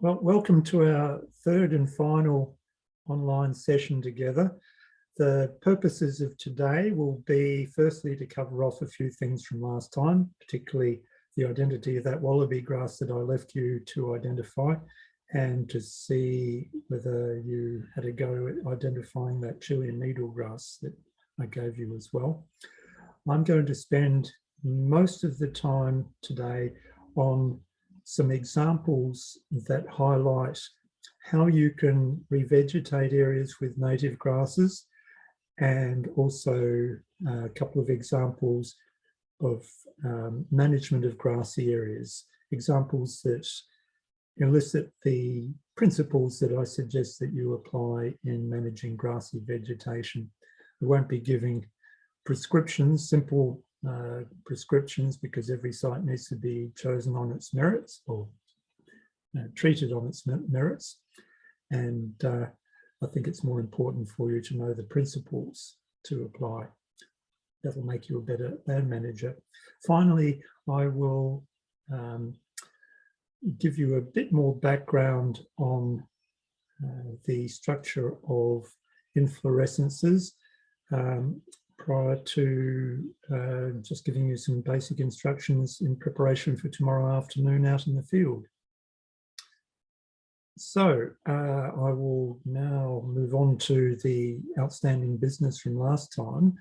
Well, welcome to our third and final online session together. The purposes of today will be firstly to cover off a few things from last time, particularly the identity of that wallaby grass that I left you to identify, and to see whether you had a go at identifying that Chilean needlegrass that I gave you as well. I'm going to spend most of the time today on some examples that highlight how you can revegetate areas with native grasses, and also a couple of examples of management of grassy areas, examples that elicit the principles that I suggest that you apply in managing grassy vegetation. I won't be giving prescriptions, simple prescriptions, because every site needs to be chosen on its merits, or treated on its merits. And I think it's more important for you to know the principles to apply. That'll make you a better land manager. Finally, I will give you a bit more background on the structure of inflorescences, prior to just giving you some basic instructions in preparation for tomorrow afternoon out in the field. So I will now move on to the outstanding business from last time.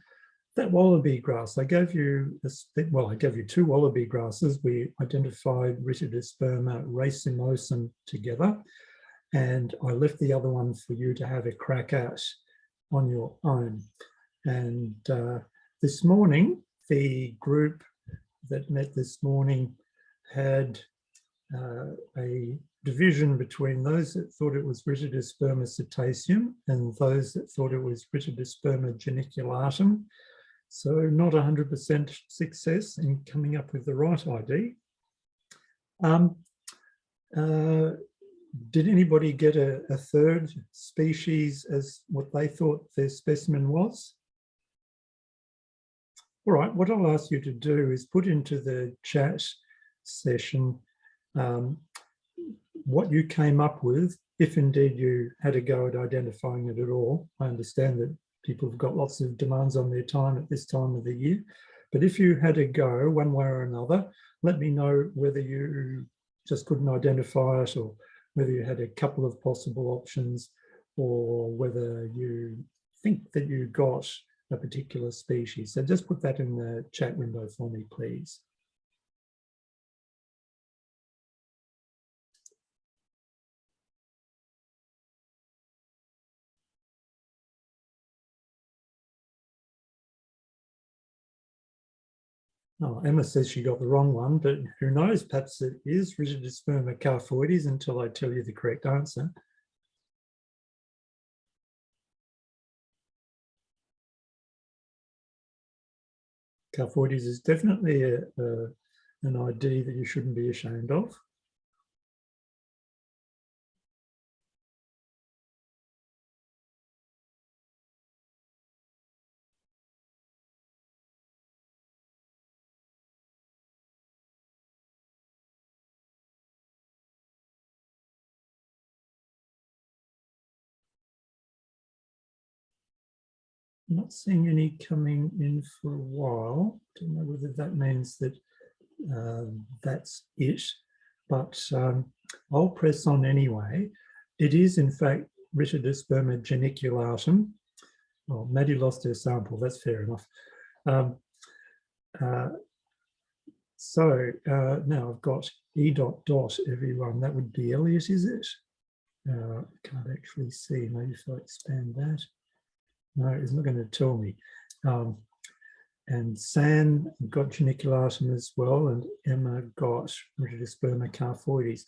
That wallaby grass, I gave you two wallaby grasses. We identified Ritidosperma racemosum together, and I left the other one for you to have a crack at on your own. And this morning, the group that met this morning had a division between those that thought it was Ritidosperma cetaceum and those that thought it was Ritidosperma geniculatum. So not 100% success in coming up with the right ID. Did anybody get a third species as what they thought their specimen was? All right, what I'll ask you to do is put into the chat session what you came up with, if indeed you had a go at identifying it at all. I understand that people have got lots of demands on their time at this time of the year, but if you had a go one way or another, let me know whether you just couldn't identify it, or whether you had a couple of possible options, or whether you think that you got a particular species. So just put that in the chat window for me, please. Oh, Emma says she got the wrong one, but who knows, perhaps it is Ritidosperma carphoides until I tell you the correct answer. Carphoides is definitely an ID that you shouldn't be ashamed of. I'm not seeing any coming in for a while. Don't know whether that means that that's it, but I'll press on anyway. It is in fact Ritidosperma geniculatum. Well, Maddie lost her sample, that's fair enough. So now I've got E ... everyone. That would be Elliot, is it? Can't actually see. Maybe if I expand that. No, it's not going to tell me. And San got geniculatum as well, and Emma got Ritidosperma carphoides.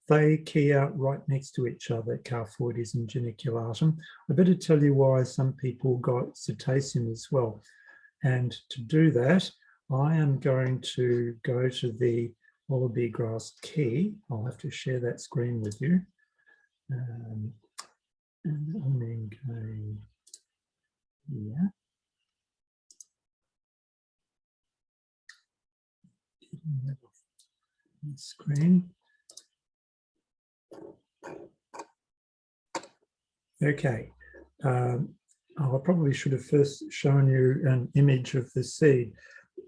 They key out right next to each other, carphoides and geniculatum. I better tell you why some people got cetaceum as well. And to do that, I am going to go to the wallaby grass key. I'll have to share that screen with you. And I'm then going here. Getting that off the screen. Okay. I probably should have first shown you an image of the seed.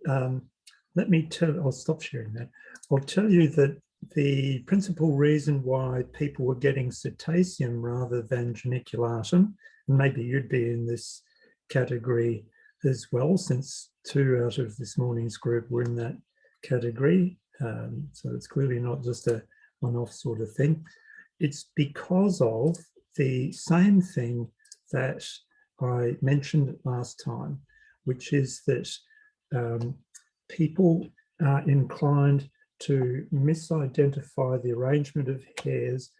Let me tell, I'll stop sharing that. I'll tell you that the principal reason why people were getting Cetaceum rather than Geniculatum, and maybe you'd be in this category as well, since 2 out of this morning's group were in that category. So it's clearly not just a one-off sort of thing. It's because of the same thing that I mentioned last time, which is that people are inclined to misidentify the arrangement of hairs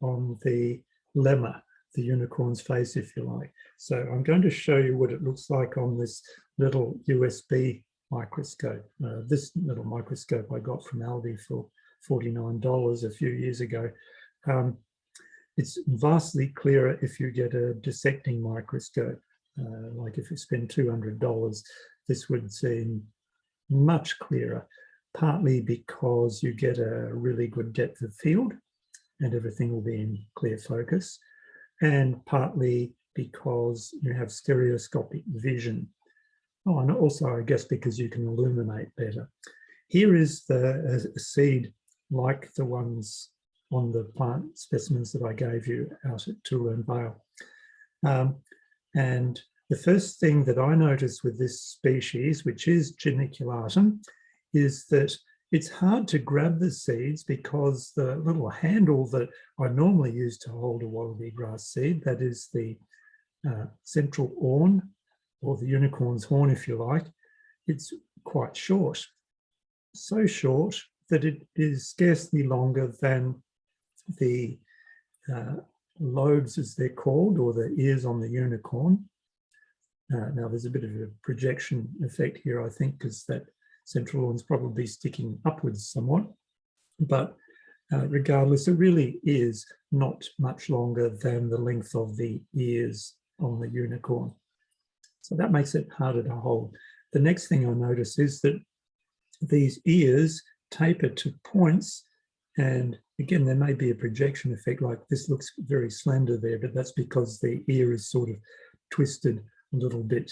on the lemma, the unicorn's face, if you like. So I'm going to show you what it looks like on this little USB microscope. This little microscope I got from Aldi for $49 a few years ago. It's vastly clearer if you get a dissecting microscope. Like if you spend $200, this would seem much clearer, partly because you get a really good depth of field and everything will be in clear focus, and partly because you have stereoscopic vision. Oh, and also, I guess, because you can illuminate better. Here is a seed like the ones on the plant specimens that I gave you out at Tooele Vale. And the first thing that I noticed with this species, which is Geniculatum, is that it's hard to grab the seeds because the little handle that I normally use to hold a wallaby grass seed, that is the central awn, or the unicorn's horn, if you like, it's quite short. So short that it is scarcely longer than the lobes, as they're called, or the ears on the unicorn. Now there's a bit of a projection effect here, I think, because that central awn's probably sticking upwards somewhat. But regardless, it really is not much longer than the length of the ears on the unicorn. So that makes it harder to hold. The next thing I notice is that these ears taper to points, and again, there may be a projection effect, like this looks very slender there, but that's because the ear is sort of twisted a little bit.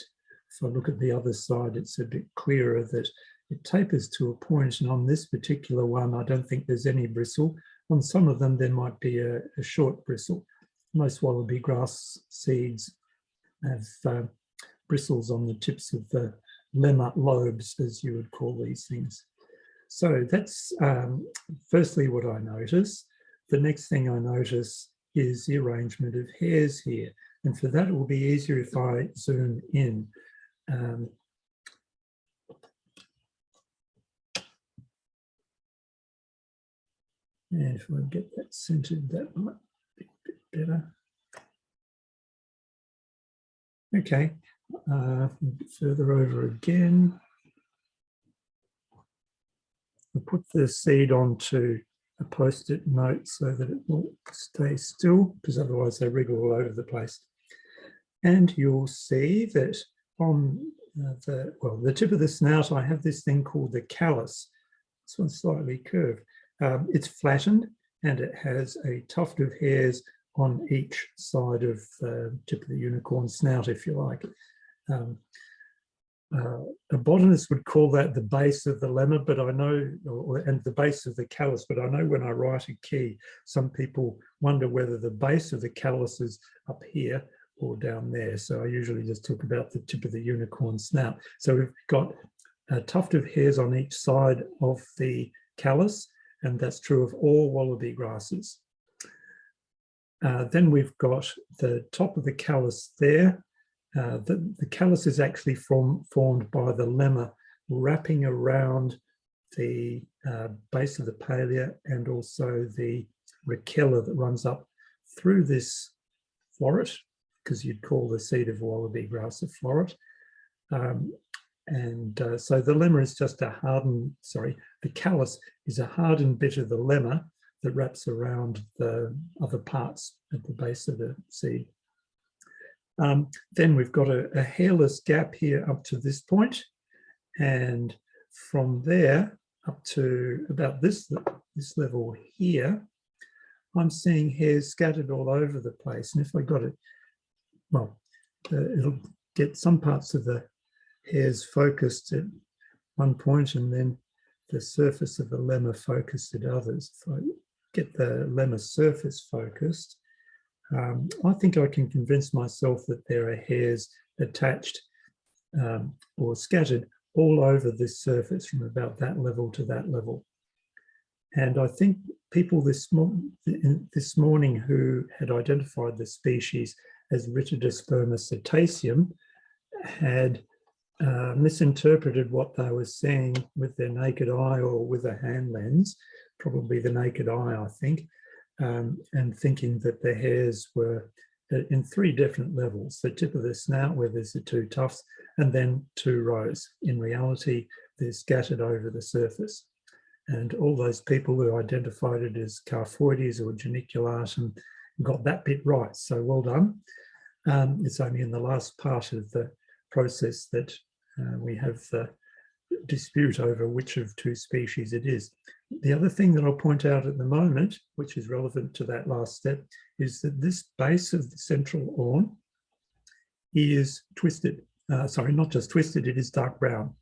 If I look at the other side, it's a bit clearer that it tapers to a point, and on this particular one, I don't think there's any bristle. On some of them, there might be a short bristle. Most wallaby grass seeds have bristles on the tips of the lemma lobes, as you would call these things. So that's firstly what I notice. The next thing I notice is the arrangement of hairs here. And for that, it will be easier if I zoom in. And if I get that centered, that might be a bit better. Okay, a bit further over again. I'll put the seed onto a post-it note so that it will stay still, because otherwise they wriggle all over the place. And you'll see that on the tip of the snout, I have this thing called the callus. This one's slightly curved. It's flattened and it has a tuft of hairs on each side of the tip of the unicorn snout, if you like. A botanist would call that the base of the lemma, but I know, and the base of the callus, but I know when I write a key, some people wonder whether the base of the callus is up here or down there. So I usually just talk about the tip of the unicorn snout. So we've got a tuft of hairs on each side of the callus, and that's true of all wallaby grasses. Then we've got the top of the callus there. The callus is actually formed by the lemma wrapping around the base of the palea and also the rachella that runs up through this floret, because you'd call the seed of wallaby grass a floret. So the lemma is just a hardened, the callus is a hardened bit of the lemma that wraps around the other parts at the base of the seed. Then we've got a hairless gap here up to this point, and from there up to about this level here, I'm seeing hairs scattered all over the place. And if I got it well, it'll get some parts of the hairs focused at one point and then the surface of the lemma focused at others. If I get the lemma surface focused, I think I can convince myself that there are hairs attached or scattered all over this surface from about that level to that level. And I think people this morning who had identified the species as Ritidosperma cetaceum had misinterpreted what they were seeing with their naked eye or with a hand lens, probably the naked eye, I think, and thinking that the hairs were in 3 different levels: the tip of the snout where there's the 2 tufts, and then 2 rows. In reality, they're scattered over the surface. And all those people who identified it as Carphoides or Geniculatum got that bit right. So well done. It's only in the last part of the process that we have the dispute over which of 2 species it is. The other thing that I'll point out at the moment, which is relevant to that last step, is that this base of the central horn is twisted. Sorry, not just twisted, it is dark brown.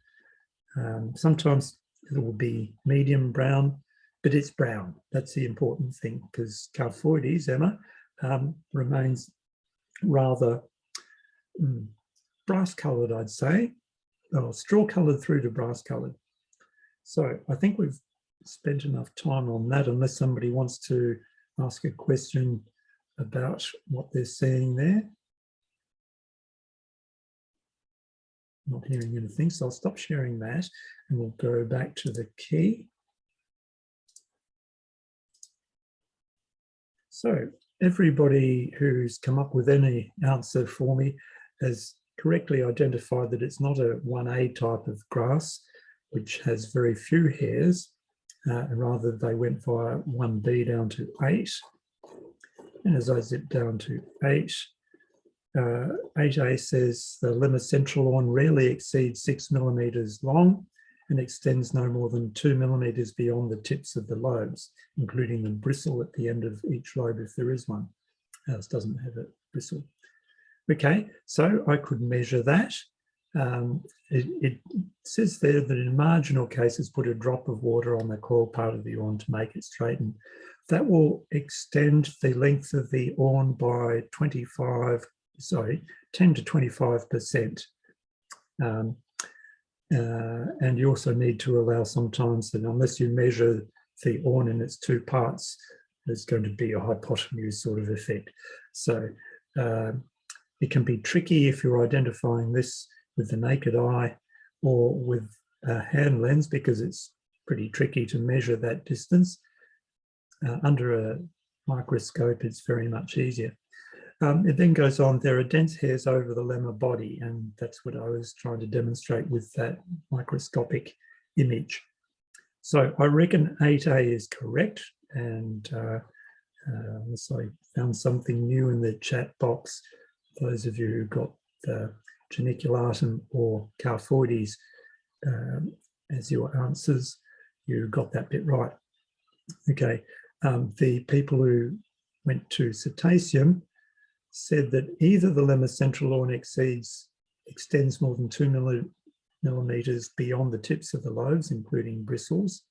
Sometimes it will be medium brown, but it's brown. That's the important thing, because Carphoides, Emma, remains rather brass-coloured, I'd say, or straw-coloured through to brass-coloured. So I think we've spent enough time on that, unless somebody wants to ask a question about what they're seeing there. Not hearing anything, so I'll stop sharing that and we'll go back to the key. So everybody who's come up with any answer for me has correctly identified that it's not a 1A type of grass, which has very few hairs, and rather they went via 1B down to 8. And as I zip down to 8, 8A says the lemma central horn rarely exceeds 6 millimeters long and extends no more than 2 millimeters beyond the tips of the lobes, including the bristle at the end of each lobe if there is one. Ours doesn't have a bristle. Okay, so I could measure that. It says there that in marginal cases put a drop of water on the coil part of the horn to make it straighten. That will extend the length of the horn by 10 to 25%. And you also need to allow sometimes that unless you measure the horn in its 2 parts, there's going to be a hypotenuse sort of effect. So it can be tricky if you're identifying this with the naked eye or with a hand lens, because it's pretty tricky to measure that distance. Under a microscope, it's very much easier. It then goes on, there are dense hairs over the lemma body, and that's what I was trying to demonstrate with that microscopic image. So I reckon 8A is correct, and so I found something new in the chat box. Those of you who got the Geniculatum or Carphoides as your answers, you got that bit right. Okay, the people who went to cetaceum said that either the lemma central horn extends more than 2 millimeters beyond the tips of the lobes, including bristles.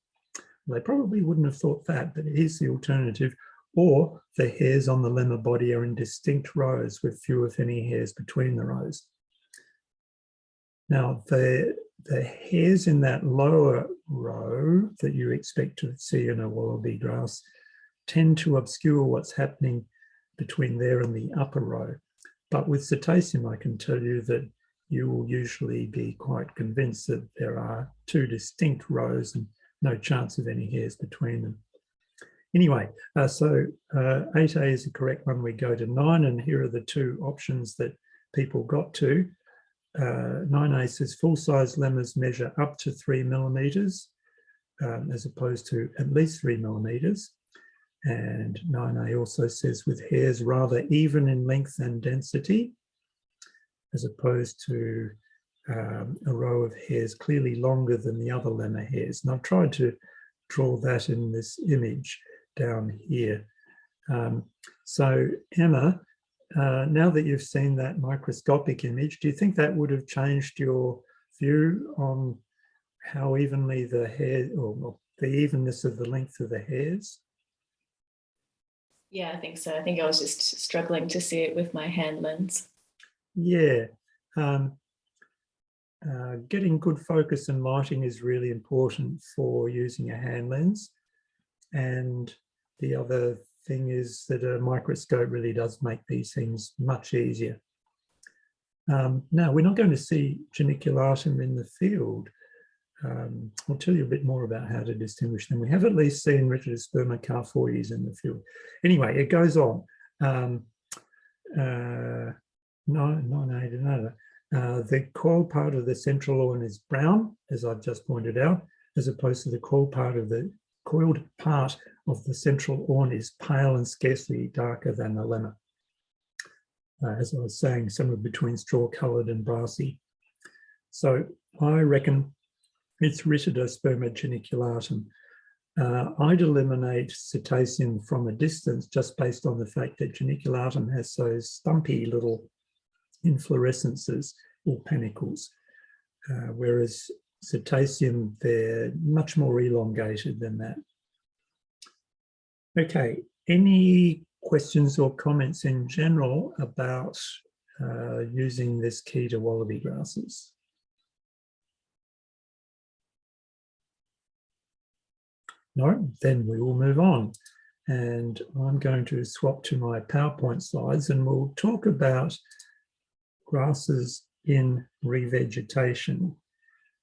Well, they probably wouldn't have thought that, but here's the alternative. Or the hairs on the lemma body are in distinct rows with few, if any, hairs between the rows. Now, the hairs in that lower row that you expect to see in a wallaby grass tend to obscure what's happening between there and the upper row. But with cetaceum, I can tell you that you will usually be quite convinced that there are 2 distinct rows and no chance of any hairs between them. Anyway, so 8A is the correct one. We go to 9, and here are the 2 options that people got to. 9A says full-size lemmas measure up to 3 millimeters, as opposed to at least 3 millimeters. And 9A also says with hairs rather even in length and density, as opposed to a row of hairs clearly longer than the other lemma hairs. And I've tried to draw that in this image down here. So Emma, now that you've seen that microscopic image, do you think that would have changed your view on how evenly the hair, or the evenness of the length of the hairs? Yeah, I think so. I think I was just struggling to see it with my hand lens. Yeah. Getting good focus and lighting is really important for using a hand lens. And the other thing is that a microscope really does make these things much easier. Now, we're not going to see geniculatum in the field. I'll tell you a bit more about how to distinguish them. We have at least seen Ritidosperma carfoides in the field. Anyway, it goes on. The coil part of the central horn is brown, as I've just pointed out, as opposed to the coiled part of the central horn is pale and scarcely darker than the lemma. As I was saying, somewhere between straw-coloured and brassy. So I reckon it's Ritidosperma geniculatum. I'd eliminate Cetaceum from a distance just based on the fact that geniculatum has those stumpy little inflorescences or panicles, whereas Cetaceum, they're much more elongated than that. Okay, any questions or comments in general about using this key to wallaby grasses? No, then we will move on. And I'm going to swap to my PowerPoint slides and we'll talk about grasses in revegetation.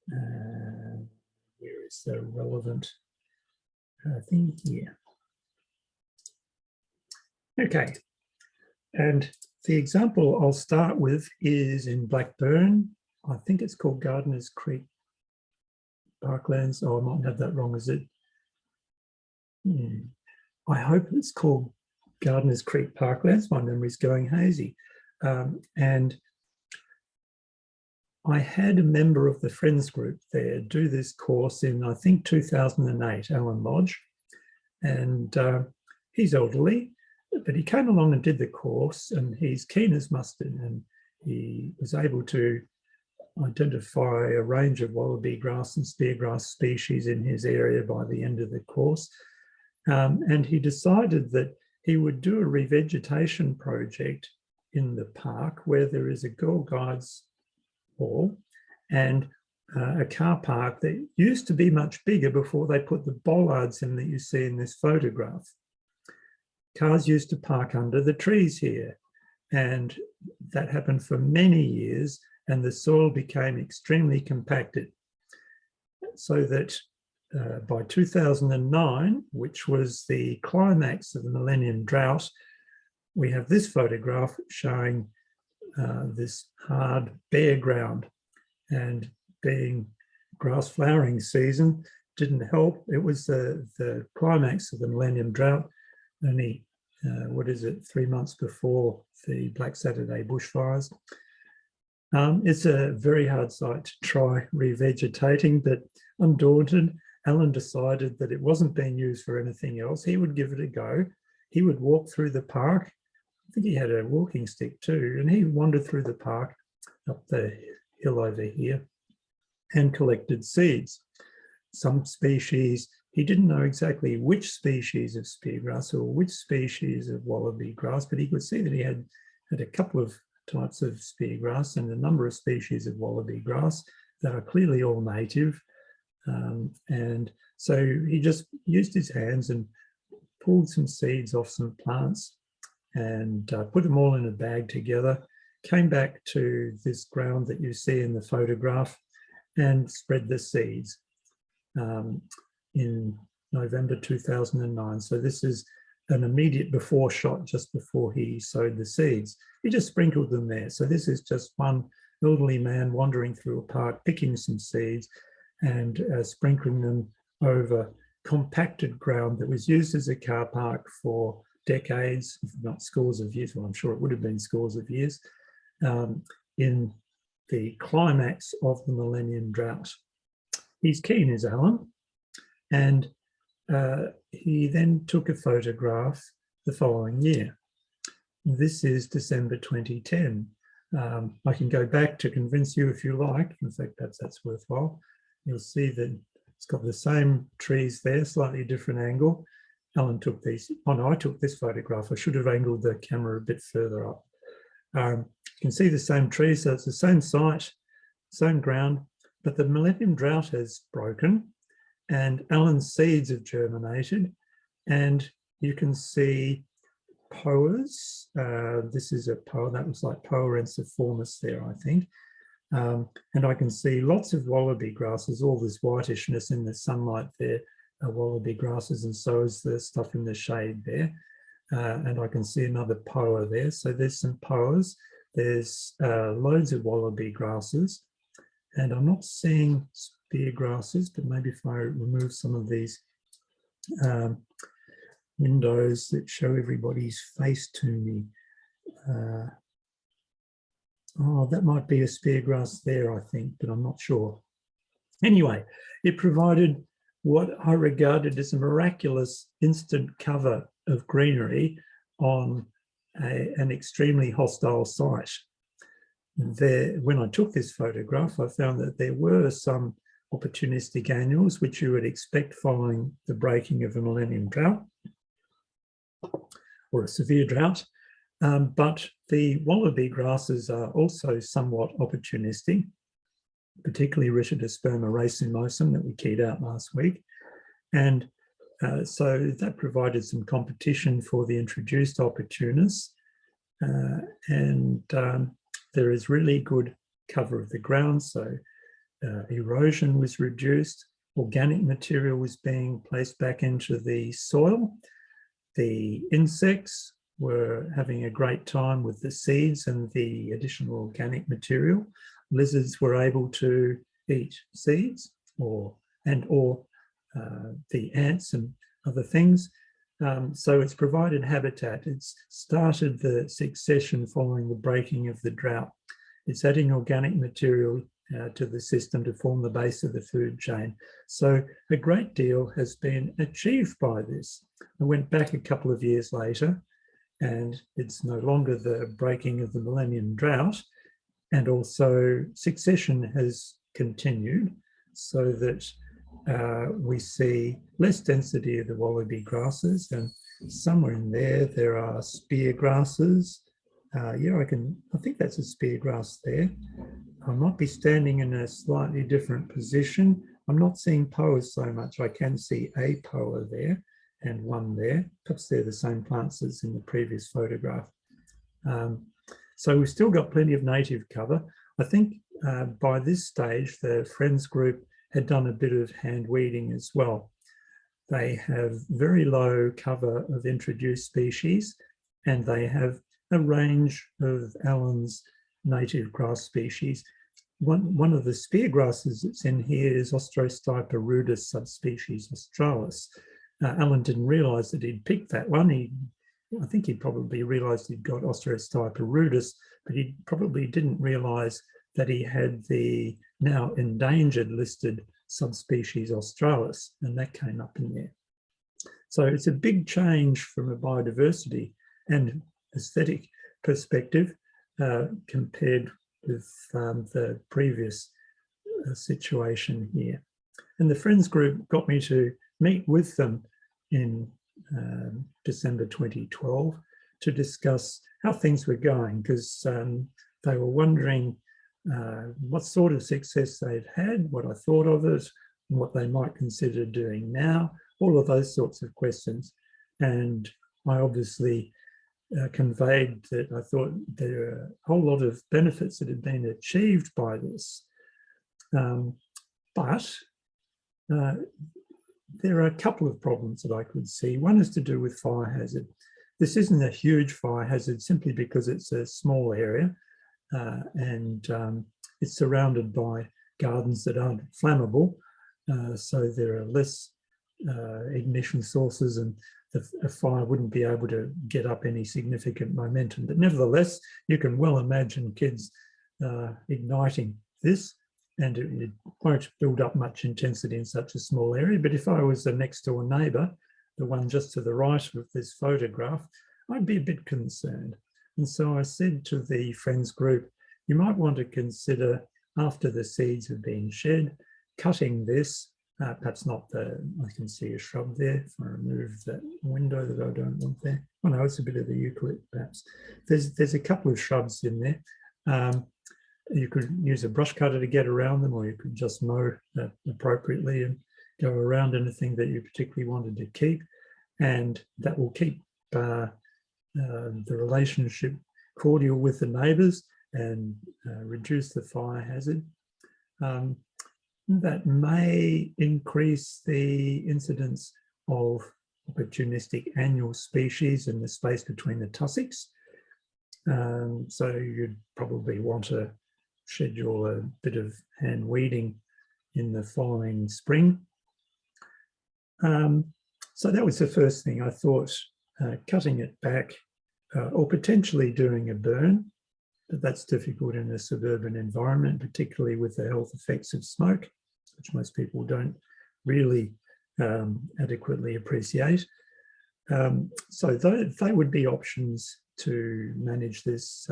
Where is the relevant thing here? Okay, and the example I'll start with is in Blackburn. I think it's called Gardeners Creek Parklands. Oh, I might have that wrong, is it? I hope it's called Gardeners Creek Parklands. My memory's going hazy. And I had a member of the Friends group there do this course in, I think, 2008, Alan Lodge. And he's elderly, but he came along and did the course and he's keen as mustard, and he was able to identify a range of wallaby grass and speargrass species in his area by the end of the course. And he decided that he would do a revegetation project in the park where there is a Girl Guides hall and a car park that used to be much bigger before they put the bollards in that you see in this photograph. Cars used to park under the trees here, and that happened for many years, and the soil became extremely compacted, so that by 2009, which was the climax of the millennium drought, we have this photograph showing this hard bare ground, and being grass flowering season didn't help. It was the climax of the millennium drought, only, 3 months before the Black Saturday bushfires. It's a very hard site to try revegetating, but undaunted, Alan decided that it wasn't being used for anything else. He would give it a go. He would walk through the park. I think he had a walking stick too, and he wandered through the park up the hill over here and collected seeds. Some species, he didn't know exactly which species of speargrass or which species of wallaby grass, but he could see that he had a couple of types of speargrass and a number of species of wallaby grass that are clearly all native. And so he just used his hands and pulled some seeds off some plants and put them all in a bag together, came back to this ground that you see in the photograph and spread the seeds in November 2009. So this is an immediate before shot just before he sowed the seeds. He just sprinkled them there. So this is just one elderly man wandering through a park, picking some seeds and sprinkling them over compacted ground that was used as a car park for decades, if not scores of years. Well, I'm sure it would have been scores of years, in the climax of the millennium drought. He's keen, is Alan, and he then took a photograph the following year. This is December 2010. I can go back to convince you if you like. In fact, perhaps that's worthwhile. You'll see that it's got the same trees there, slightly different angle. Alan took these. Oh no, I took this photograph. I should have angled the camera a bit further up. You can see the same trees, so it's the same site, same ground, but the millennium drought has broken and Alan's seeds have germinated, and you can see poas. This is a poa, that looks like Poa ensiformis there, I think. And I can see lots of wallaby grasses, all this whitishness in the sunlight there are wallaby grasses, and so is the stuff in the shade there. And I can see another poa there. So there's some poas. There's loads of wallaby grasses, and I'm not seeing spear grasses, but maybe if I remove some of these windows that show everybody's face to me. Oh, that might be a spear grass there, I think, but I'm not sure. Anyway, it provided what I regarded as a miraculous instant cover of greenery on an extremely hostile site. When I took this photograph, I found that there were some opportunistic annuals, which you would expect following the breaking of a millennium drought or a severe drought. But the wallaby grasses are also somewhat opportunistic, particularly Rhytidosperma racemosum that we keyed out last week. And so that provided some competition for the introduced opportunists. There is really good cover of the ground, so erosion was reduced, organic material was being placed back into the soil. The insects were having a great time with the seeds and the additional organic material. Lizards were able to eat seeds or the ants and other things. So it's provided habitat. It's started the succession following the breaking of the drought. It's adding organic material to the system to form the base of the food chain. So a great deal has been achieved by this. I went back a couple of years later, and it's no longer the breaking of the millennium drought, and also succession has continued so that we see less density of the wallaby grasses, and somewhere in there are spear grasses. Yeah, I think that's a spear grass there. I might be standing in a slightly different position. I'm not seeing poas so much. I can see a poa there and one there. Perhaps they're the same plants as in the previous photograph. So we've still got plenty of native cover. I think by this stage, the Friends group had done a bit of hand weeding as well. They have very low cover of introduced species, and they have a range of Alan's native grass species. One of the spear grasses that's in here is Osterostypa rudis subspecies australis. Alan didn't realise that he'd picked that one. I think he probably realised he'd got Osterostypa rudis, but he probably didn't realise that he had the now endangered listed subspecies australis, and that came up in there. So it's a big change from a biodiversity and aesthetic perspective compared with the previous situation here. And the Friends group got me to meet with them in December 2012 to discuss how things were going, because they were wondering what sort of success they'd had, what I thought of it, and what they might consider doing now, all of those sorts of questions. And I obviously conveyed that I thought there were a whole lot of benefits that had been achieved by this. But there are a couple of problems that I could see. One is to do with fire hazard. This isn't a huge fire hazard simply because it's a small area and it's surrounded by gardens that aren't flammable. So there are less ignition sources, and a fire wouldn't be able to get up any significant momentum. But nevertheless, you can well imagine kids igniting this, and it won't build up much intensity in such a small area. But if I was a next door neighbour, the one just to the right of this photograph, I'd be a bit concerned. And so I said to the friends group, you might want to consider, after the seeds have been shed, cutting this, perhaps not the, I can see a shrub there. If I remove that window that I don't want there. Oh no, it's a bit of the eucalypt perhaps. There's a couple of shrubs in there. You could use a brush cutter to get around them, or you could just mow appropriately and go around anything that you particularly wanted to keep. And that will keep the relationship cordial with the neighbours and reduce the fire hazard. That may increase the incidence of opportunistic annual species in the space between the tussocks. So you'd probably want to schedule a bit of hand weeding in the following spring. So that was the first thing. I thought cutting it back or potentially doing a burn, but that's difficult in a suburban environment, particularly with the health effects of smoke, which most people don't really adequately appreciate. So they would be options to manage this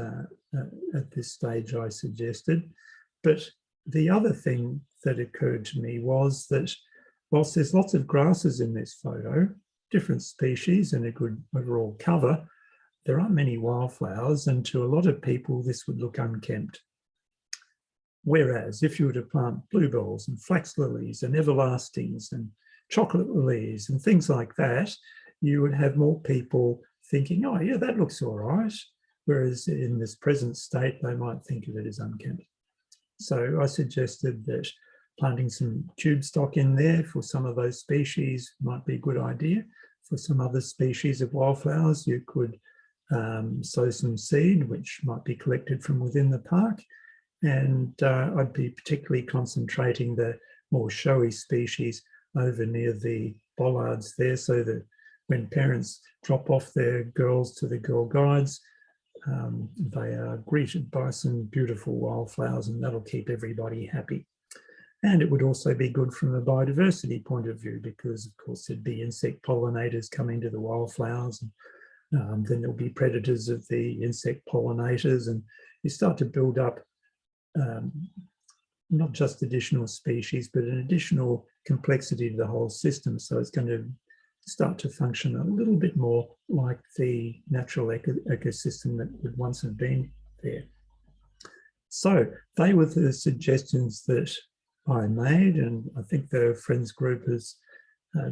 at this stage I suggested. But the other thing that occurred to me was that whilst there's lots of grasses in this photo, different species and a good overall cover, there aren't many wildflowers, and to a lot of people this would look unkempt. Whereas if you were to plant bluebells and flax lilies and everlastings and chocolate lilies and things like that, you would have more people thinking, oh yeah, that looks all right. Whereas in this present state, they might think of it as unkempt. So I suggested that planting some tube stock in there for some of those species might be a good idea. For some other species of wildflowers, you could sow some seed, which might be collected from within the park. And I'd be particularly concentrating the more showy species over near the bollards there, so that when parents drop off their girls to the Girl Guides, they are greeted by some beautiful wildflowers, and that'll keep everybody happy. And it would also be good from a biodiversity point of view, because of course there'd be insect pollinators coming to the wildflowers, and then there'll be predators of the insect pollinators, and you start to build up not just additional species, but an additional complexity to the whole system. So it's going to start to function a little bit more like the natural ecosystem that would once have been there. So they were the suggestions that I made, and I think the Friends group has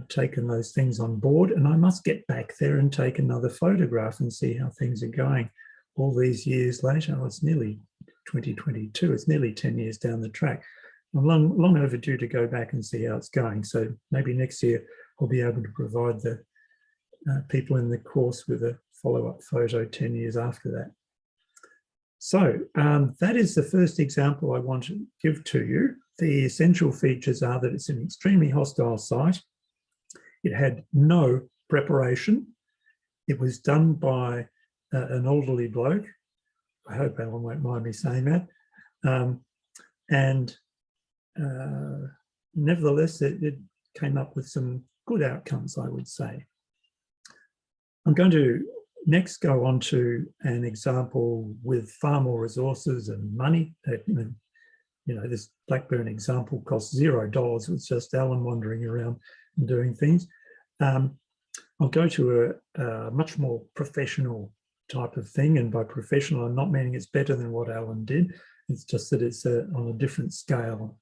taken those things on board, and I must get back there and take another photograph and see how things are going all these years later. Oh, it's nearly 2022, it's nearly 10 years down the track. I'm long overdue to go back and see how it's going. So maybe next year I'll be able to provide the people in the course with a follow-up photo 10 years after that. So that is the first example I want to give to you. The essential features are that it's an extremely hostile site. It had no preparation. It was done by an elderly bloke. I hope Alan won't mind me saying that. Nevertheless, it came up with some good outcomes, I would say. I'm going to next go on to an example with far more resources and money. You know, this Blackburn example cost $0. It's just Alan wandering around and doing things. I'll go to a much more professional type of thing, and by professional, I'm not meaning it's better than what Alan did. It's just that it's on a different scale.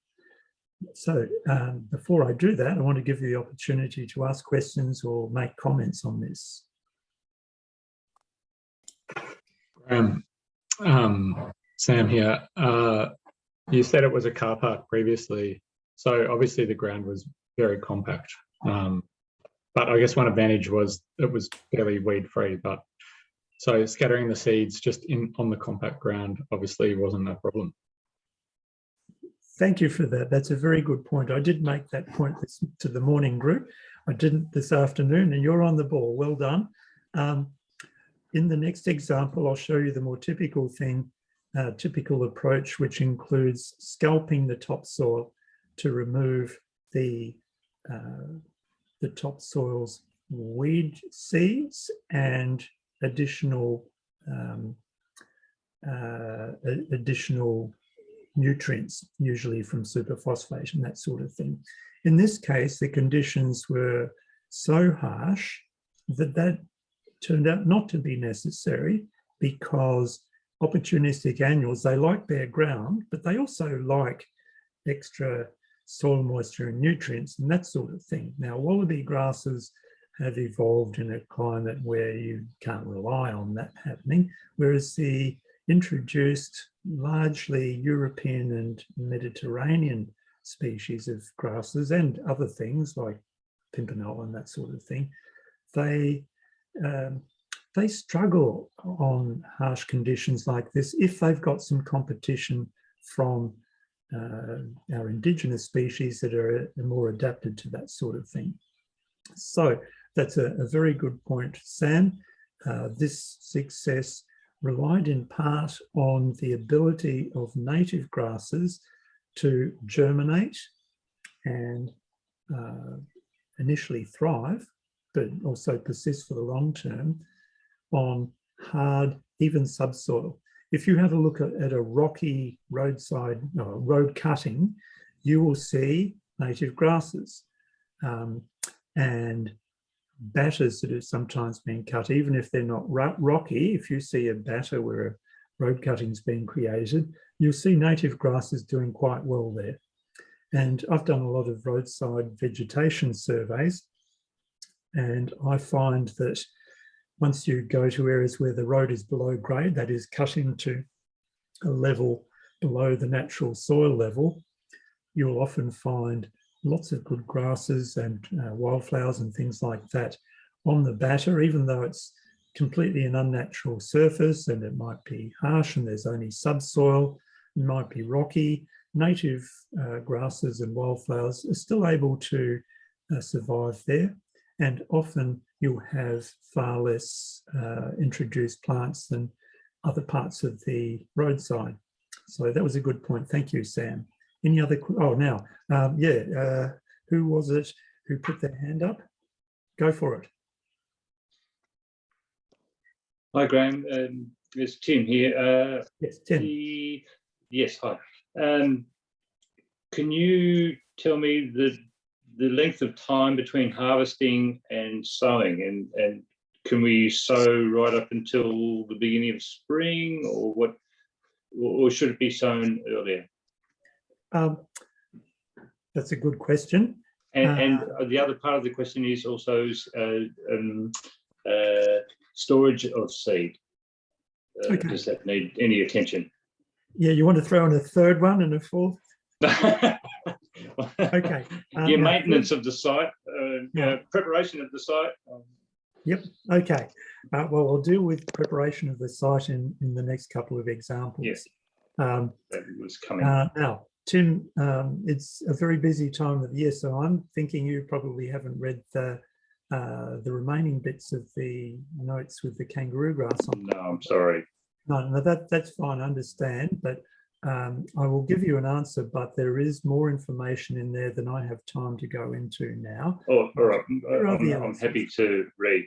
So before I do that, I want to give you the opportunity to ask questions or make comments on this. Sam here. You said it was a car park previously, so obviously the ground was very compact. But I guess one advantage was it was fairly weed-free. But so scattering the seeds just on the compact ground obviously wasn't a problem. Thank you for that. That's a very good point. I did make that point to the morning group. I didn't this afternoon, and you're on the ball. Well done. In the next example, I'll show you the more typical thing, typical approach, which includes scalping the topsoil to remove the topsoil's weed seeds and additional additional nutrients, usually from superphosphate and that sort of thing. In this case, the conditions were so harsh that that turned out not to be necessary, because opportunistic annuals, they like bare ground, but they also like extra soil moisture and nutrients and that sort of thing. Now, wallaby grasses have evolved in a climate where you can't rely on that happening, whereas the introduced largely European and Mediterranean species of grasses and other things like pimpernel and that sort of thing, they struggle on harsh conditions like this if they've got some competition from our indigenous species that are more adapted to that sort of thing. So that's a very good point, Sam. This success relied in part on the ability of native grasses to germinate and initially thrive, but also persist for the long term on hard, even subsoil. If you have a look at a rocky roadside road cutting, you will see native grasses and batters that have sometimes been cut, even if they're not rocky. If you see a batter where a road cutting's been created, you'll see native grasses doing quite well there. And I've done a lot of roadside vegetation surveys, and I find that once you go to areas where the road is below grade, that is cut into a level below the natural soil level, you'll often find lots of good grasses and wildflowers and things like that on the batter, even though it's completely an unnatural surface and it might be harsh and there's only subsoil, it might be rocky. Native grasses and wildflowers are still able to survive there, and often you'll have far less introduced plants than other parts of the roadside. So that was a good point. Thank you, Sam. Any other? Oh, now, who was it who put their hand up? Go for it. Hi, Graham. It's Tim here. Yes, Tim. Yes, hi. Can you tell me the length of time between harvesting and sowing, and can we sow right up until the beginning of spring, or what, or should it be sown earlier? That's a good question. And the other part of the question is also storage of seed. Okay. Does that need any attention? Yeah, you want to throw in a third one and a fourth? Okay. Maintenance of the site, preparation of the site. Yep. Okay. Well, we'll deal with preparation of the site in the next couple of examples. Yes. That was coming. Now, Tim, it's a very busy time of the year, so I'm thinking you probably haven't read the remaining bits of the notes with the kangaroo grass on. No, I'm sorry. No, that's fine. I understand, but I will give you an answer, but there is more information in there than I have time to go into now. Oh, all right. I'm happy to read.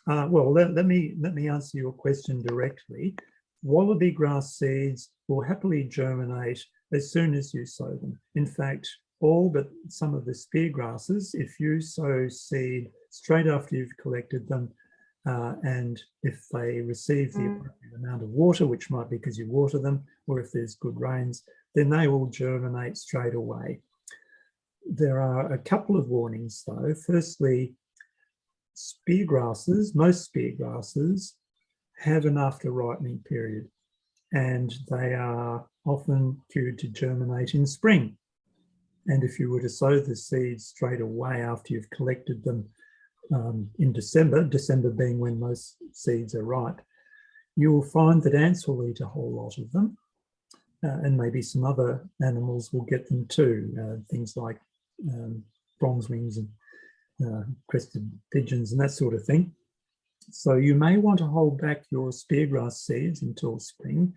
Well, let me answer your question directly. Wallaby grass seeds will happily germinate as soon as you sow them. In fact, all but some of the spear grasses, if you sow seed straight after you've collected them, and if they receive the appropriate amount of water, which might be because you water them, or if there's good rains, then they will germinate straight away. There are a couple of warnings though. Firstly, spear grasses, most spear grasses, have an after ripening period, and they are often cued to germinate in spring. And if you were to sow the seeds straight away after you've collected them in December being when most seeds are ripe, you will find that ants will eat a whole lot of them, and maybe some other animals will get them too, things like bronzewings and crested pigeons and that sort of thing. So you may want to hold back your speargrass seeds until spring,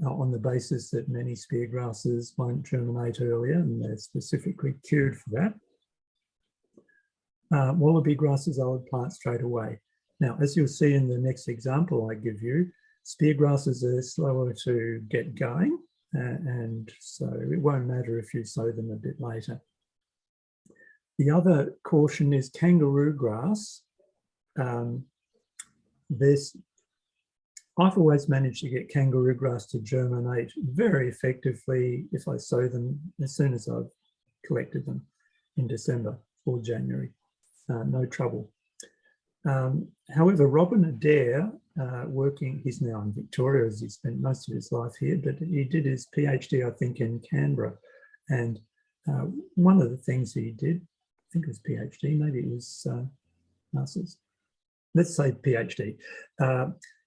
on the basis that many speargrasses won't germinate earlier, and they're specifically cued for that. Wallaby grasses I would plant straight away. Now, as you'll see in the next example I give you, Spear grasses are slower to get going, and so it won't matter if you sow them a bit later. The other caution is kangaroo grass. I've always managed to get kangaroo grass to germinate very effectively if I sow them as soon as I've collected them in December or January. No trouble. However, Robin Adair, he's now in Victoria as he spent most of his life here, but he did his PhD, I think, in Canberra. And one of the things he did, I think it was PhD, maybe it was master's, let's say PhD.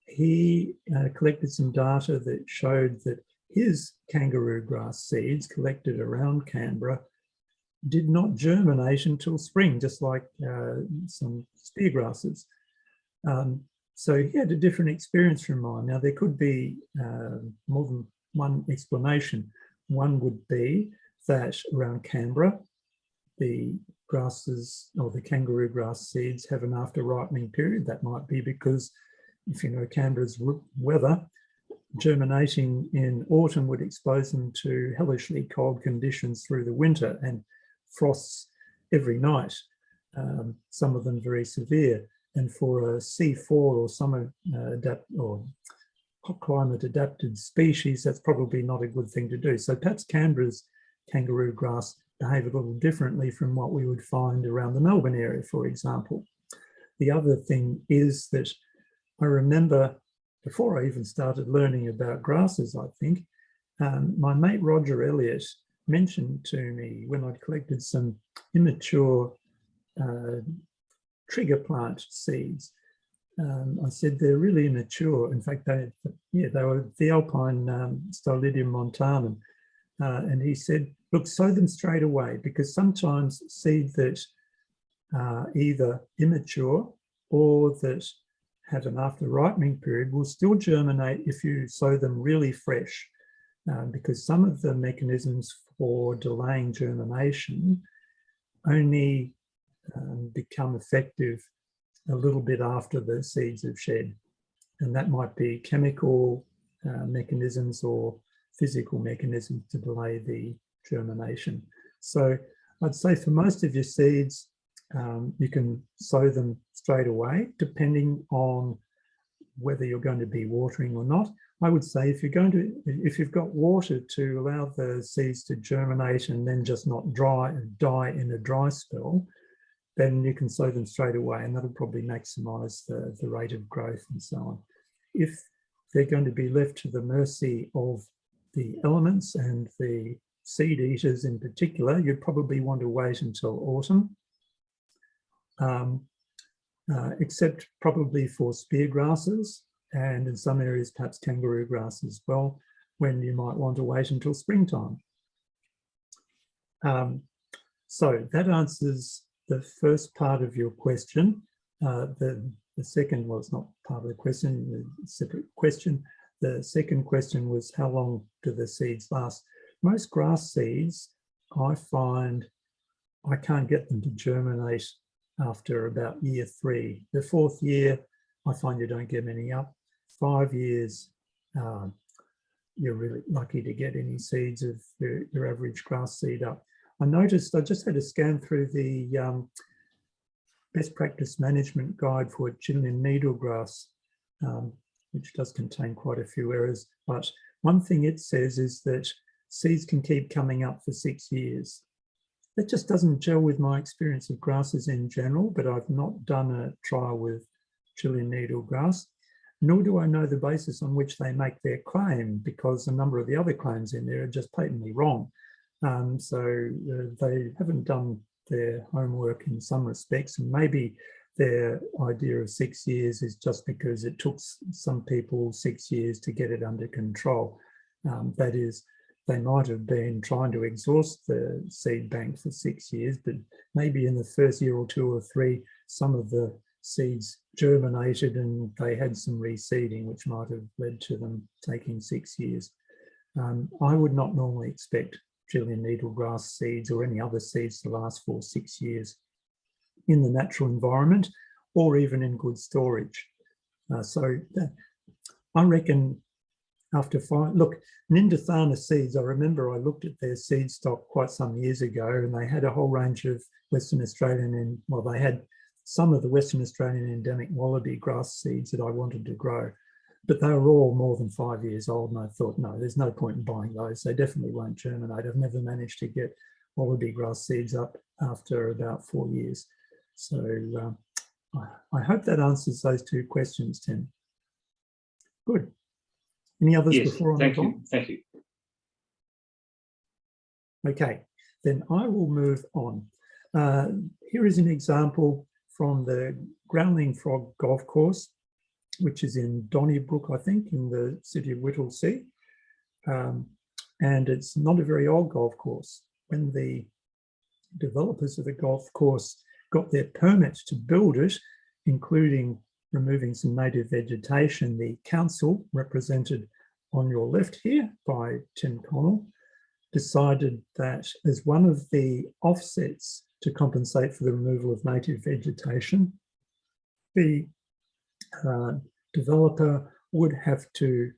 He collected some data that showed that his kangaroo grass seeds collected around Canberra did not germinate until spring, just like some spear grasses. So he had a different experience from mine. Now, there could be more than one explanation. One would be that around Canberra, the grasses or the kangaroo grass seeds have an after ripening period. That might be because, if you know Canberra's weather, germinating in autumn would expose them to hellishly cold conditions through the winter and frosts every night, some of them very severe. And for a C4 or summer or hot climate adapted species, that's probably not a good thing to do. So perhaps Canberra's kangaroo grass behave a little differently from what we would find around the Melbourne area, for example. The other thing is that I remember before I even started learning about grasses, I think, my mate Roger Elliott mentioned to me when I'd collected some immature trigger plant seeds. I said, they're really immature. In fact, they were the Alpine Stylidium montanum. And he said, look, sow them straight away, because sometimes seeds that are either immature or that have an after ripening period will still germinate if you sow them really fresh, because some of the mechanisms for delaying germination only become effective a little bit after the seeds have shed. And that might be chemical mechanisms or physical mechanisms to delay the germination. So I'd say for most of your seeds, you can sow them straight away, depending on whether you're going to be watering or not. I would say if you've got water to allow the seeds to germinate and then just not die in a dry spell, then you can sow them straight away, and that'll probably maximize the rate of growth and so on. If they're going to be left to the mercy of the elements and the seed eaters in particular, you'd probably want to wait until autumn, except probably for spear grasses, and in some areas perhaps kangaroo grass as well, when you might want to wait until springtime. So that answers the first part of your question. The second was not part of the question, a separate question. The second question was, how long do the seeds last? Most grass seeds, I find I can't get them to germinate after about year 3. The 4th year, I find you don't get many up. 5 years, you're really lucky to get any seeds of your average grass seed up. I noticed, I just had a scan through the best practice management guide for Chilean needlegrass, which does contain quite a few errors. But one thing it says is that seeds can keep coming up for 6 years. That just doesn't gel with my experience of grasses in general, but I've not done a trial with Chilean needlegrass, nor do I know the basis on which they make their claim, because a number of the other claims in there are just patently wrong. So they haven't done their homework in some respects, and maybe their idea of 6 years is just because it took some people 6 years to get it under control. That is, they might have been trying to exhaust the seed bank for 6 years, but maybe in the first year or 2 or 3, some of the seeds germinated and they had some reseeding, which might have led to them taking 6 years. I would not normally expect Chilean needlegrass seeds or any other seeds to last for 6 years in the natural environment or even in good storage. So I reckon after look, Nindathana seeds, I remember I looked at their seed stock quite some years ago, and they had a whole range of Western Australian, and well, they had some of the Western Australian endemic wallaby grass seeds that I wanted to grow, but they were all more than 5 years old, and I thought, no, there's no point in buying those. They definitely won't germinate. I've never managed to get wallaby grass seeds up after about 4 years. So I hope that answers those two questions, Tim. Good. Any others Yes, before I thank move you. on? Thank you. Okay, then I will move on. Here is an example from the Growling Frog Golf Course, which is in Donnybrook, I think, in the city of Whittlesea. And it's not a very old golf course. When the developers of the golf course got their permit to build it, including removing some native vegetation, the council, represented on your left here by Tim Connell, decided that as one of the offsets to compensate for the removal of native vegetation, the developer would have to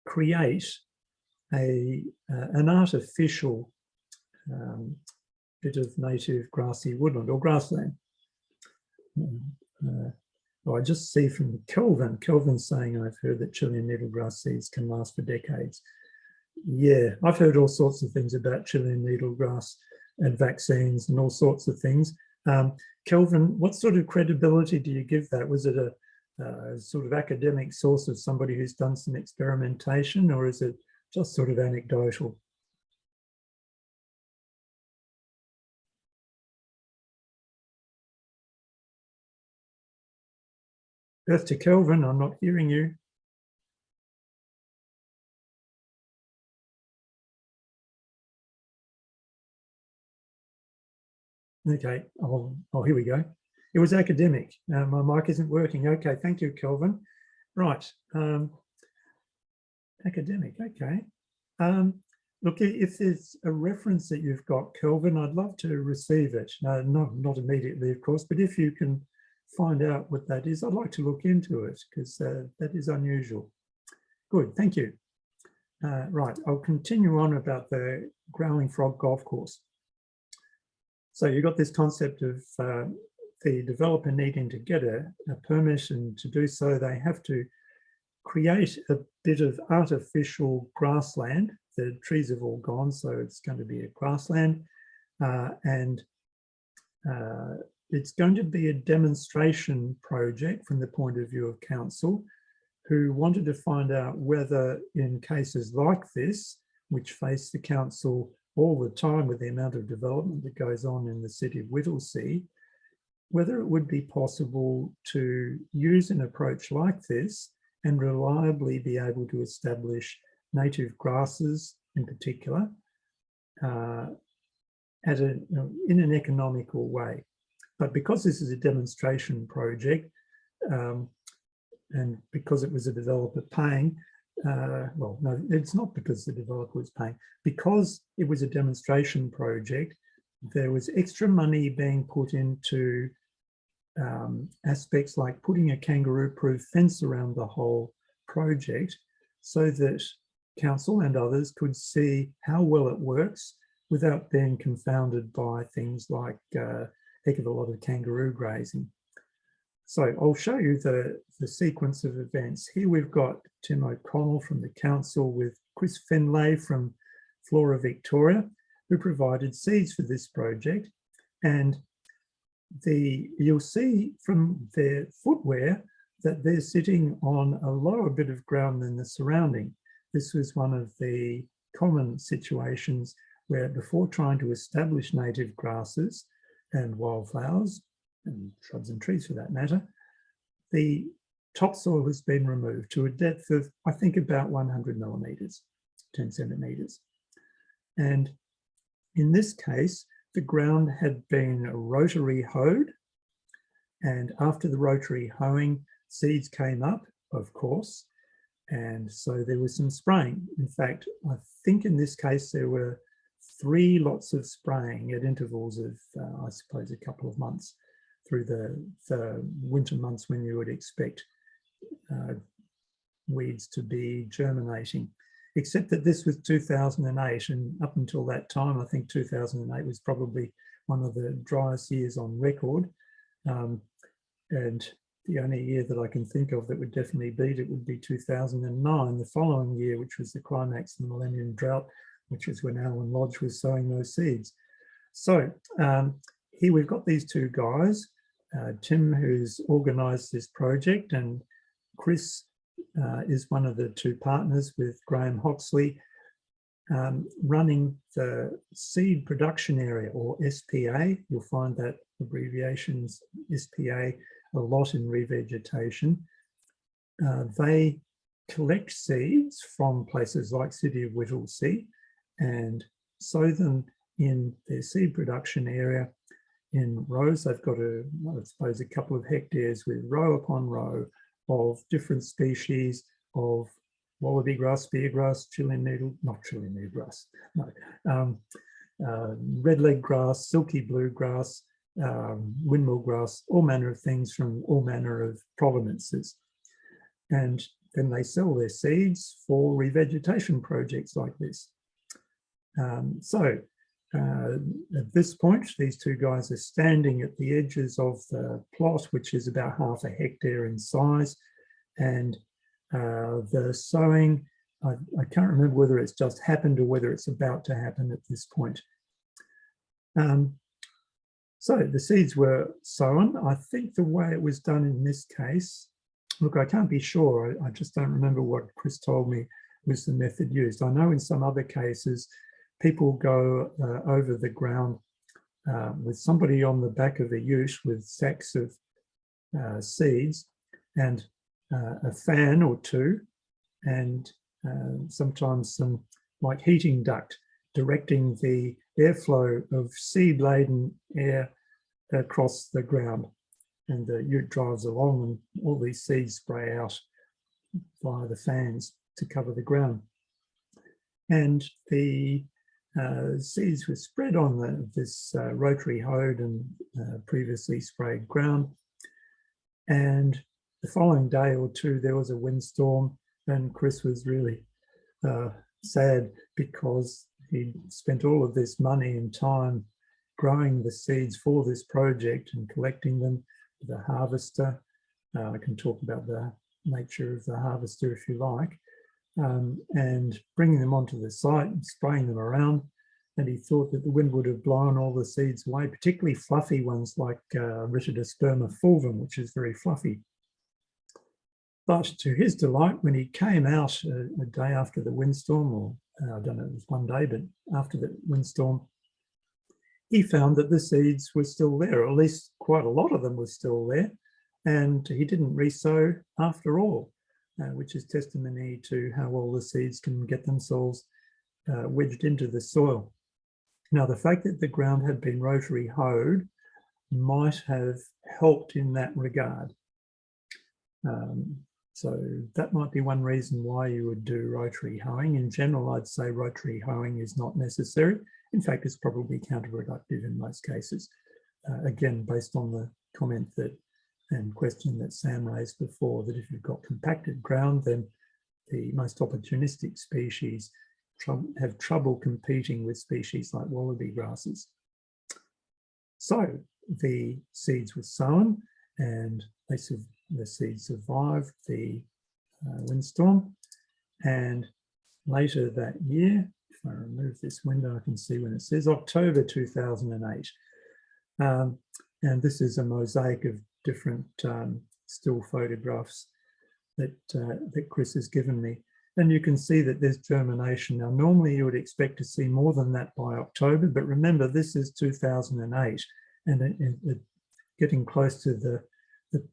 create an artificial bit of native grassy woodland or grassland. I just see from Kelvin saying, I've heard that Chilean needlegrass seeds can last for decades. Yeah, I've heard all sorts of things about Chilean needlegrass and vaccines and all sorts of things. Kelvin, what sort of credibility do you give that? Was it a sort of academic source of somebody who's done some experimentation, or is it just sort of anecdotal? Earth to Kelvin, I'm not hearing you. Okay, here we go. It was academic. My mic isn't working. Okay, thank you, Kelvin. Right, academic, okay. Look, if there's a reference that you've got, Kelvin, I'd love to receive it. Not immediately, of course, but if you can find out what that is, I'd like to look into it, because that is unusual. Good, thank you. Right, I'll continue on about the Growling Frog Golf Course. So you've got this concept of the developer needing to get a permit, and to do so, they have to create a bit of artificial grassland. The trees have all gone, so it's going to be a grassland. And it's going to be a demonstration project from the point of view of council, who wanted to find out whether in cases like this, which face the council all the time with the amount of development that goes on in the city of Whittlesea, whether it would be possible to use an approach like this and reliably be able to establish native grasses in particular in an economical way. But because this is a demonstration project, and because it was a developer paying, well, no, it's not because the developer was paying. Because it was a demonstration project, there was extra money being put into aspects like putting a kangaroo-proof fence around the whole project so that council and others could see how well it works without being confounded by things like a heck of a lot of kangaroo grazing. So I'll show you the sequence of events. Here we've got Tim O'Connell from the council with Chris Finlay from Flora Victoria, who provided seeds for this project. And you'll see from their footwear that they're sitting on a lower bit of ground than the surrounding. This was one of the common situations where, before trying to establish native grasses and wildflowers, and shrubs and trees for that matter, the topsoil has been removed to a depth of, I think, about 100 millimetres, 10 centimetres. And in this case, the ground had been rotary hoed, and after the rotary hoeing, seeds came up, of course, and so there was some spraying. In fact, I think in this case there were 3 lots of spraying at intervals of, I suppose, a couple of months through the winter months when you would expect weeds to be germinating, except that this was 2008, and up until that time, I think 2008 was probably one of the driest years on record. And the only year that I can think of that would definitely beat it would be 2009, the following year, which was the climax of the Millennium Drought, which is when Alan Lodge was sowing those seeds. So here we've got these two guys, Tim, who's organised this project, and Chris is one of the two partners with Graham Hoxley, running the seed production area, or SPA. You'll find that abbreviations SPA a lot in revegetation. They collect seeds from places like City of Whittlesea and sow them in their seed production area in rows. They've got I suppose a couple of hectares with row upon row of different species of wallaby grass, spear grass, red-leg grass, silky blue grass, windmill grass, all manner of things from all manner of provenances. And then they sell their seeds for revegetation projects like this. At this point, these two guys are standing at the edges of the plot, which is about 1/2 hectare in size. And the sowing, I can't remember whether it's just happened or whether it's about to happen at this point. So the seeds were sown. I think the way it was done in this case, look, I can't be sure. I just don't remember what Chris told me was the method used. I know in some other cases, people go over the ground with somebody on the back of a ute with sacks of seeds and a fan or two, and sometimes some like heating duct directing the airflow of seed-laden air across the ground. And the ute drives along and all these seeds spray out via the fans to cover the ground. And the seeds were spread on this rotary hoed and previously sprayed ground. And the following day or two, there was a windstorm, and Chris was really sad because he spent all of this money and time growing the seeds for this project and collecting them with a harvester. I can talk about the nature of the harvester if you like, and bringing them onto the site and spraying them around. And he thought that the wind would have blown all the seeds away, particularly fluffy ones like Ritidosperma fulvum, which is very fluffy. But to his delight, when he came out a day after the windstorm, or I don't know, it was one day, but after the windstorm, he found that the seeds were still there, or at least quite a lot of them were still there. And he didn't resow after all, which is testimony to how well the seeds can get themselves wedged into the soil. Now, the fact that the ground had been rotary hoed might have helped in that regard. So that might be one reason why you would do rotary hoeing. In general, I'd say rotary hoeing is not necessary. In fact, it's probably counterproductive in most cases. Again, based on the comment and question that Sam raised before, that if you've got compacted ground, then the most opportunistic species have trouble competing with species like wallaby grasses. So the seeds were sown and the seeds survived the windstorm. And later that year, if I remove this window, I can see when it says October 2008. And this is a mosaic of different still photographs that Chris has given me. And you can see that there's germination. Now, normally you would expect to see more than that by October, but remember, this is 2008 and getting close to the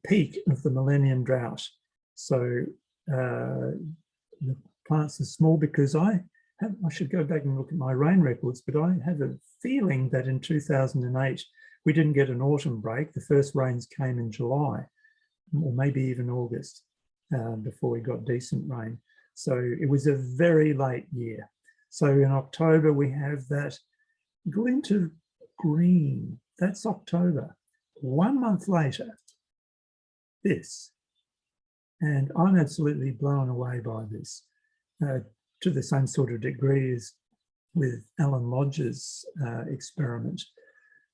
peak of the Millennium Drought. So the plants are small because I should go back and look at my rain records, but I have a feeling that in 2008, we didn't get an autumn break. The first rains came in July, or maybe even August, before we got decent rain. So it was a very late year. So in October, we have that glint of green. That's October. 1 month later, this. And I'm absolutely blown away by this to the same sort of degree as with Alan Lodge's experiment.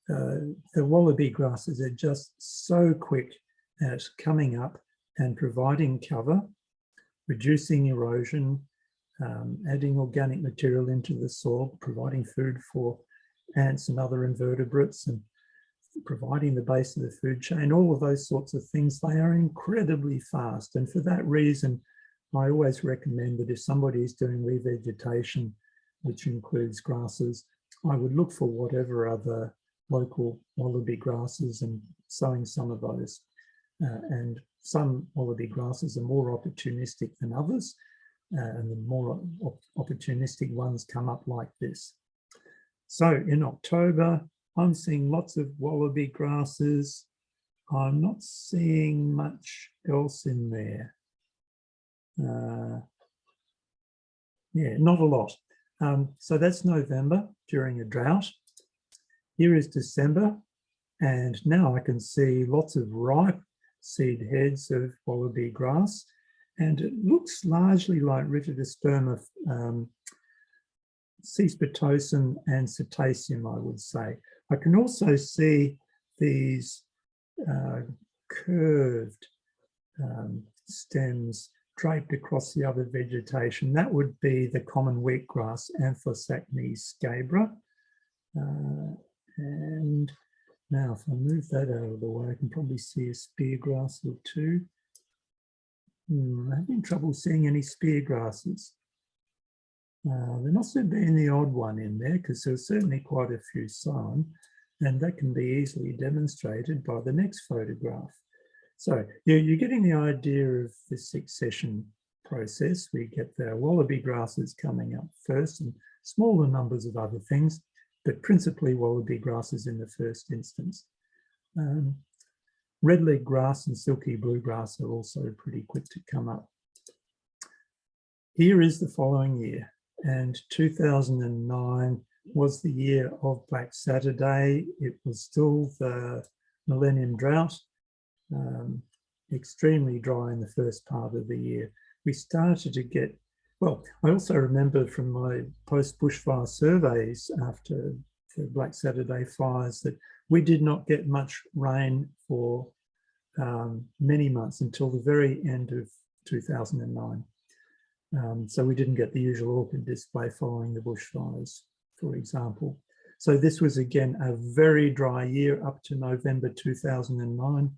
The wallaby grasses are just so quick at coming up and providing cover, reducing erosion, adding organic material into the soil, providing food for ants and other invertebrates, and providing the base of the food chain, all of those sorts of things. They are incredibly fast. And for that reason, I always recommend that if somebody is doing revegetation, which includes grasses, I would look for whatever other local wallaby grasses and sowing some of those. And some wallaby grasses are more opportunistic than others, and the more opportunistic ones come up like this. So in October, I'm seeing lots of wallaby grasses. I'm not seeing much else in there. Yeah, not a lot. So that's November during a drought. Here is December, and now I can see lots of ripe seed heads of wallaby grass, and it looks largely like Ritidosperma cespitosum and cetaceum, I would say. I can also see these curved stems draped across the other vegetation. That would be the common wheatgrass, Anthosacne scabra. And now if I move that out of the way, I can probably see a speargrass or two. I'm having trouble seeing any speargrasses. There must have been the odd one in there, because there's certainly quite a few sown, and that can be easily demonstrated by the next photograph. So you're getting the idea of the succession process. We get the wallaby grasses coming up first, and smaller numbers of other things, but principally wallaby grasses in the first instance. Redleg grass and silky bluegrass are also pretty quick to come up. Here is the following year, and 2009 was the year of Black Saturday. It was still the millennium drought, extremely dry in the first part of the year. We started to get, well, I also remember from my post-bushfire surveys after the Black Saturday fires that we did not get much rain for many months until the very end of 2009. So we didn't get the usual orchid display following the bushfires, for example. So this was again a very dry year up to November 2009.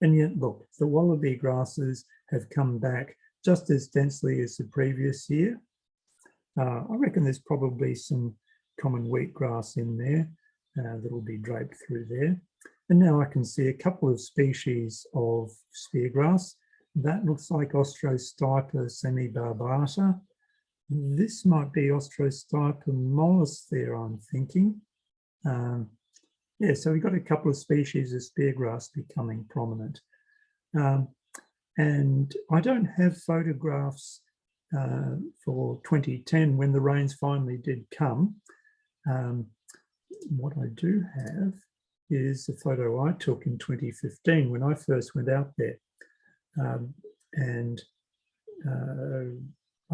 And yet, look, the wallaby grasses have come back just as densely as the previous year. I reckon there's probably some common wheatgrass in there that'll be draped through there. And now I can see a couple of species of speargrass. That looks like Ostrostypa semibarbata. This might be Ostrostypa mollis there, I'm thinking. Yeah, so we've got a couple of species of speargrass becoming prominent. And I don't have photographs for 2010 when the rains finally did come. What I do have is a photo I took in 2015 when I first went out there. I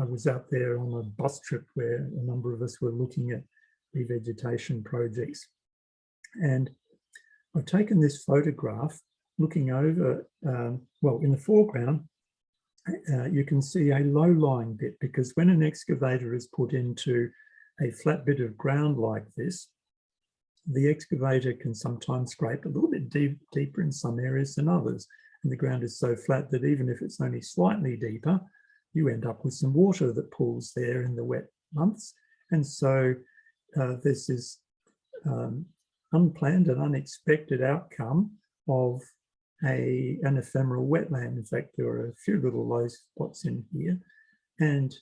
was out there on a bus trip where a number of us were looking at revegetation projects. And I've taken this photograph looking over, well, in the foreground, you can see a low-lying bit, because when an excavator is put into a flat bit of ground like this, the excavator can sometimes scrape a little bit deeper in some areas than others. And the ground is so flat that even if it's only slightly deeper, you end up with some water that pools there in the wet months. And so there's this unplanned and unexpected outcome of an ephemeral wetland. In fact, there are a few little low spots in here. And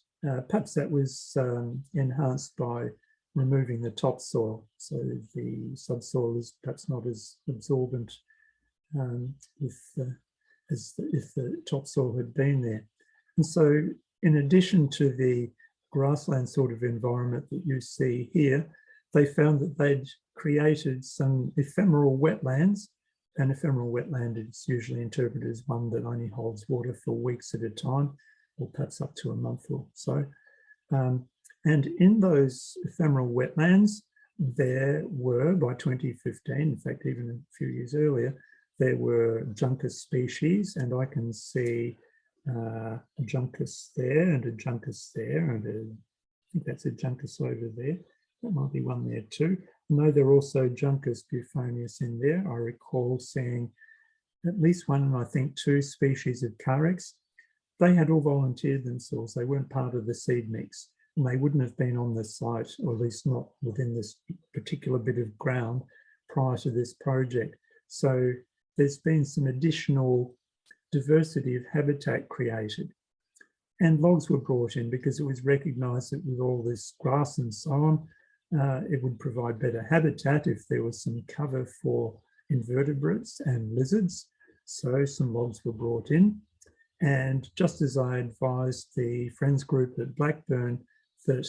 perhaps that was enhanced by removing the topsoil. So the subsoil is perhaps not as absorbent as if the topsoil had been there. And so in addition to the grassland sort of environment that you see here, they found that they'd created some ephemeral wetlands an ephemeral wetland is usually interpreted as one that only holds water for weeks at a time, or perhaps up to a month or so. And in those ephemeral wetlands, there were, by 2015, in fact, even a few years earlier, there were juncus species, and I can see a juncus there and a juncus there, and I think that's a juncus over there. That might be one there too. No, there are also Juncus bufonius in there. I recall seeing at least one, and I think 2 species of Carex. They had all volunteered themselves. They weren't part of the seed mix, and they wouldn't have been on the site, or at least not within this particular bit of ground prior to this project. So there's been some additional diversity of habitat created. And logs were brought in because it was recognised that with all this grass and so on, it would provide better habitat if there was some cover for invertebrates and lizards. So some logs were brought in. And just as I advised the Friends group at Blackburn that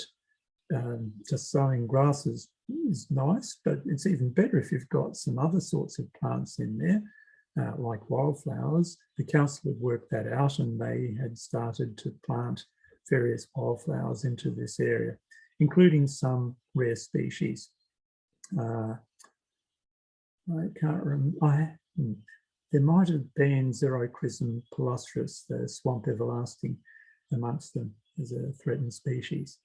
just sowing grasses is nice, but it's even better if you've got some other sorts of plants in there, like wildflowers. The council had worked that out, and they had started to plant various wildflowers into this area, including some rare species. I can't remember. There might have been Xerochrysom palustris, the swamp everlasting, amongst them as a threatened species.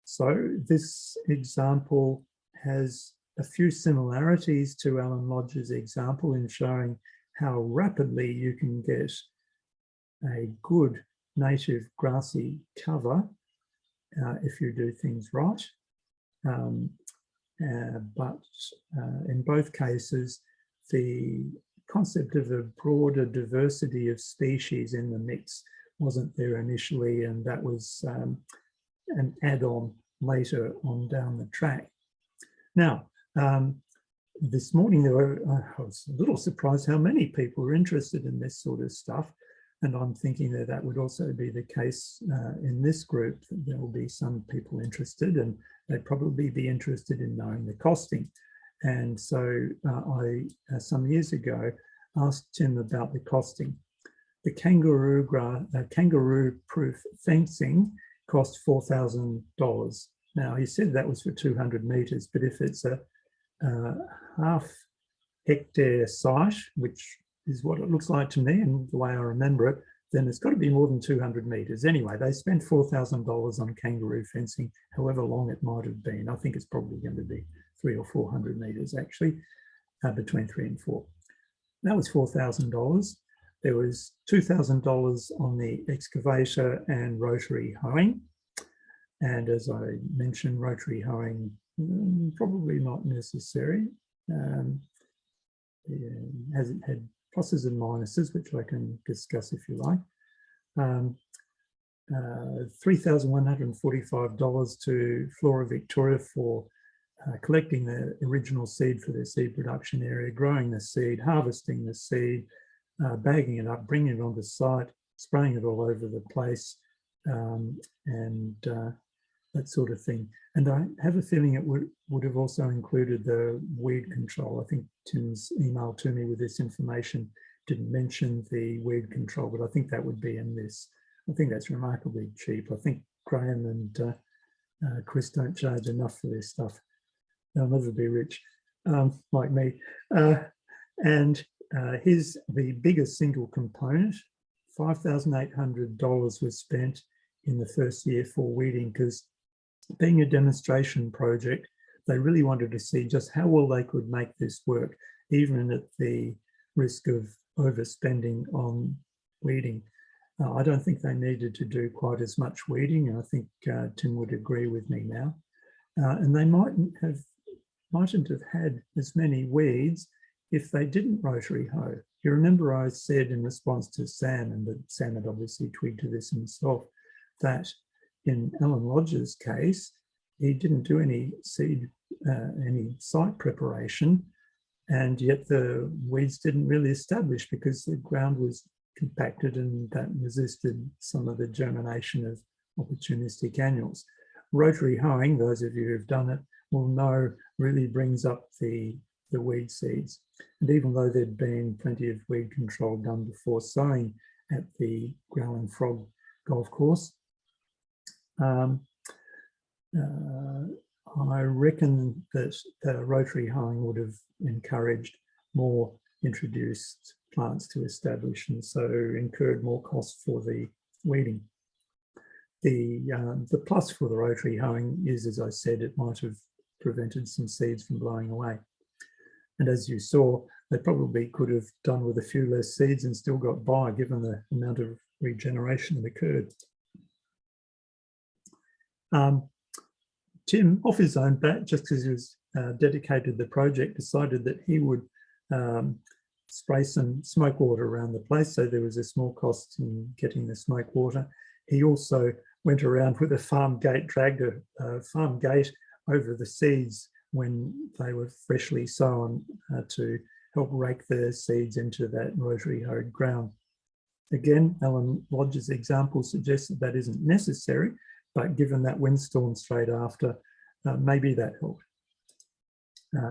So this example has a few similarities to Alan Lodge's example in showing how rapidly you can get a good native grassy cover if you do things right. But in both cases, the concept of a broader diversity of species in the mix wasn't there initially, and that was an add-on later on down the track. Now, this morning I was a little surprised how many people were interested in this sort of stuff, and I'm thinking that that would also be the case in this group. There will be some people interested, and they'd probably be interested in knowing the costing. And so I, some years ago, asked Tim about the costing. The kangaroo-proof fencing cost $4,000. Now, he said that was for 200 metres, but if it's a half-hectare site, which is what it looks like to me and the way I remember it, then it's got to be more than 200 metres. Anyway, they spent $4,000 on kangaroo fencing, however long it might have been. I think it's probably going to be 300 or 400 metres actually, between 3 and 4. That was $4,000. There was $2,000 on the excavator and rotary hoeing. And as I mentioned, rotary hoeing, probably not necessary. It had pluses and minuses, which I can discuss if you like. $3,145 to Flora Victoria for collecting the original seed for their seed production area, growing the seed, harvesting the seed, bagging it up, bringing it onto site, spraying it all over the place, and that sort of thing. And I have a feeling it would have also included the weed control. I think Tim's email to me with this information didn't mention the weed control, but I think that would be in this. I think that's remarkably cheap. I think Graham and Chris don't charge enough for this stuff. They'll never be rich like me. Here's the biggest single component. $5,800 was spent in the first year for weeding, because being a demonstration project, they really wanted to see just how well they could make this work, even at the risk of overspending on weeding. I don't think they needed to do quite as much weeding, and I think Tim would agree with me now. And they mightn't have had as many weeds if they didn't rotary hoe. You remember I said in response to Sam, and that Sam had obviously twigged to this himself, that in Alan Lodge's case, he didn't do any any site preparation, and yet the weeds didn't really establish because the ground was compacted and that resisted some of the germination of opportunistic annuals. Rotary hoeing, those of you who've done it will know, really brings up the the weed seeds. And even though there'd been plenty of weed control done before sowing at the Growling Frog golf course, I reckon that rotary hoeing would have encouraged more introduced plants to establish, and so incurred more cost for the weeding. The plus for the rotary hoeing is, as I said, it might have prevented some seeds from blowing away. And as you saw, they probably could have done with a few less seeds and still got by, given the amount of regeneration that occurred. Tim, off his own bat, just because he was dedicated to the project, decided that he would spray some smoke water around the place. So there was a small cost in getting the smoke water. He also went around with a farm gate, dragged a farm gate over the seeds when they were freshly sown to help rake the seeds into that rotary hoed ground. Again, Alan Lodge's example suggests that that isn't necessary, but given that windstorm straight after, maybe that helped.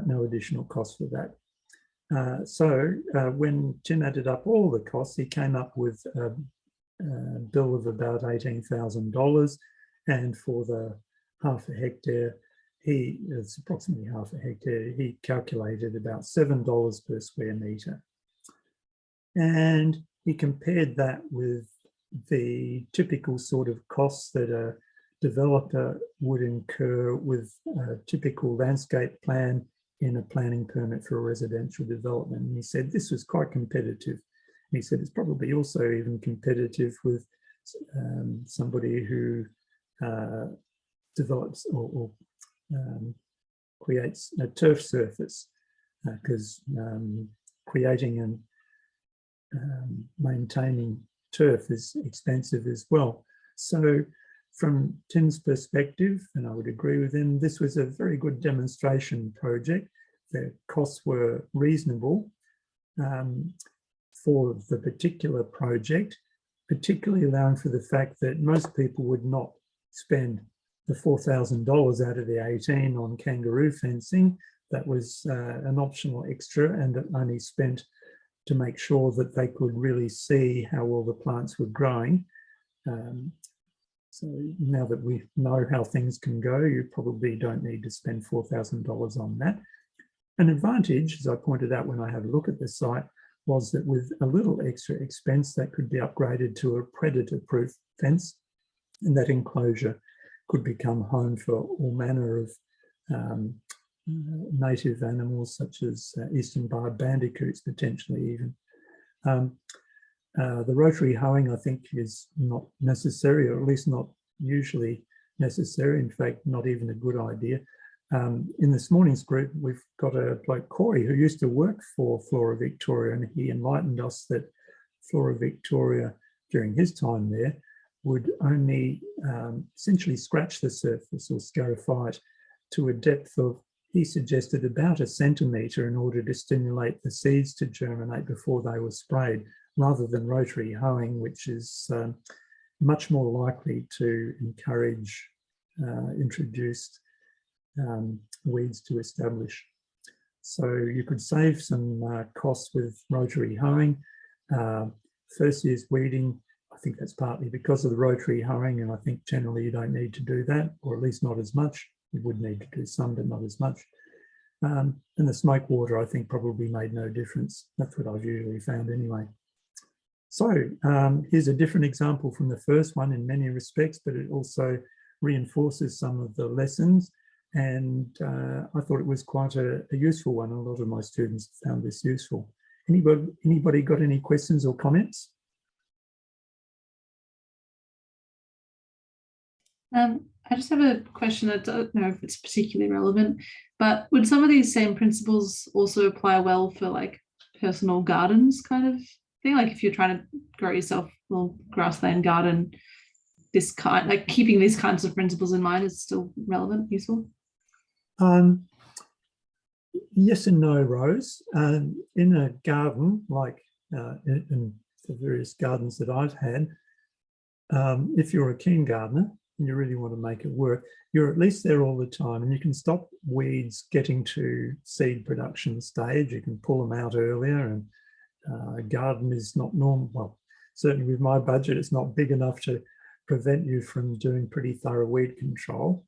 No additional cost for that. So when Tim added up all the costs, he came up with a bill of about $18,000, and for the half a hectare, it's approximately half a hectare, he calculated about $7 per square metre. And he compared that with the typical sort of costs that a developer would incur with a typical landscape plan in a planning permit for a residential development. And he said this was quite competitive. And he said it's probably also even competitive with somebody who develops or creates a turf surface, because creating and maintaining turf is expensive as well. So from Tim's perspective, and I would agree with him, this was a very good demonstration project. The costs were reasonable for the particular project, particularly allowing for the fact that most people would not spend the $4,000 out of the 18 on kangaroo fencing. That was an optional extra, and it only spent to make sure that they could really see how well the plants were growing. So now that we know how things can go, you probably don't need to spend $4,000 on that. An advantage, as I pointed out when I had a look at the site, was that with a little extra expense, that could be upgraded to a predator-proof fence, and that enclosure could become home for all manner of native animals, such as eastern barred bandicoots, potentially even. The rotary hoeing, I think, is not necessary, or at least not usually necessary. In fact, not even a good idea. In this morning's group, we've got a bloke, Corey, who used to work for Flora Victoria, and he enlightened us that Flora Victoria, during his time there, would only essentially scratch the surface or scarify it to a depth of, he suggested, about 1 centimetre in order to stimulate the seeds to germinate before they were sprayed, rather than rotary hoeing, which is much more likely to encourage introduced weeds to establish. So you could save some costs with rotary hoeing. First year's weeding, I think that's partly because of the rotary hoeing, and I think generally you don't need to do that, or at least not as much. You would need to do some, but not as much. And the smoke water, I think, probably made no difference. That's what I've usually found anyway. So here's a different example from the first one in many respects, but it also reinforces some of the lessons. And I thought it was quite a useful one. A lot of my students found this useful. Anybody got any questions or comments? I just have a question. I don't know if it's particularly relevant, but would some of these same principles also apply well for like personal gardens kind of thing? Like if you're trying to grow yourself a little grassland garden, this kind, like keeping these kinds of principles in mind is still relevant, useful? Yes and no, Rose. In a garden, like in the various gardens that I've had, if you're a keen gardener, and you really want to make it work, you're at least there all the time, and you can stop weeds getting to seed production stage. You can pull them out earlier, and a garden is not normal. Well, certainly with my budget, it's not big enough to prevent you from doing pretty thorough weed control.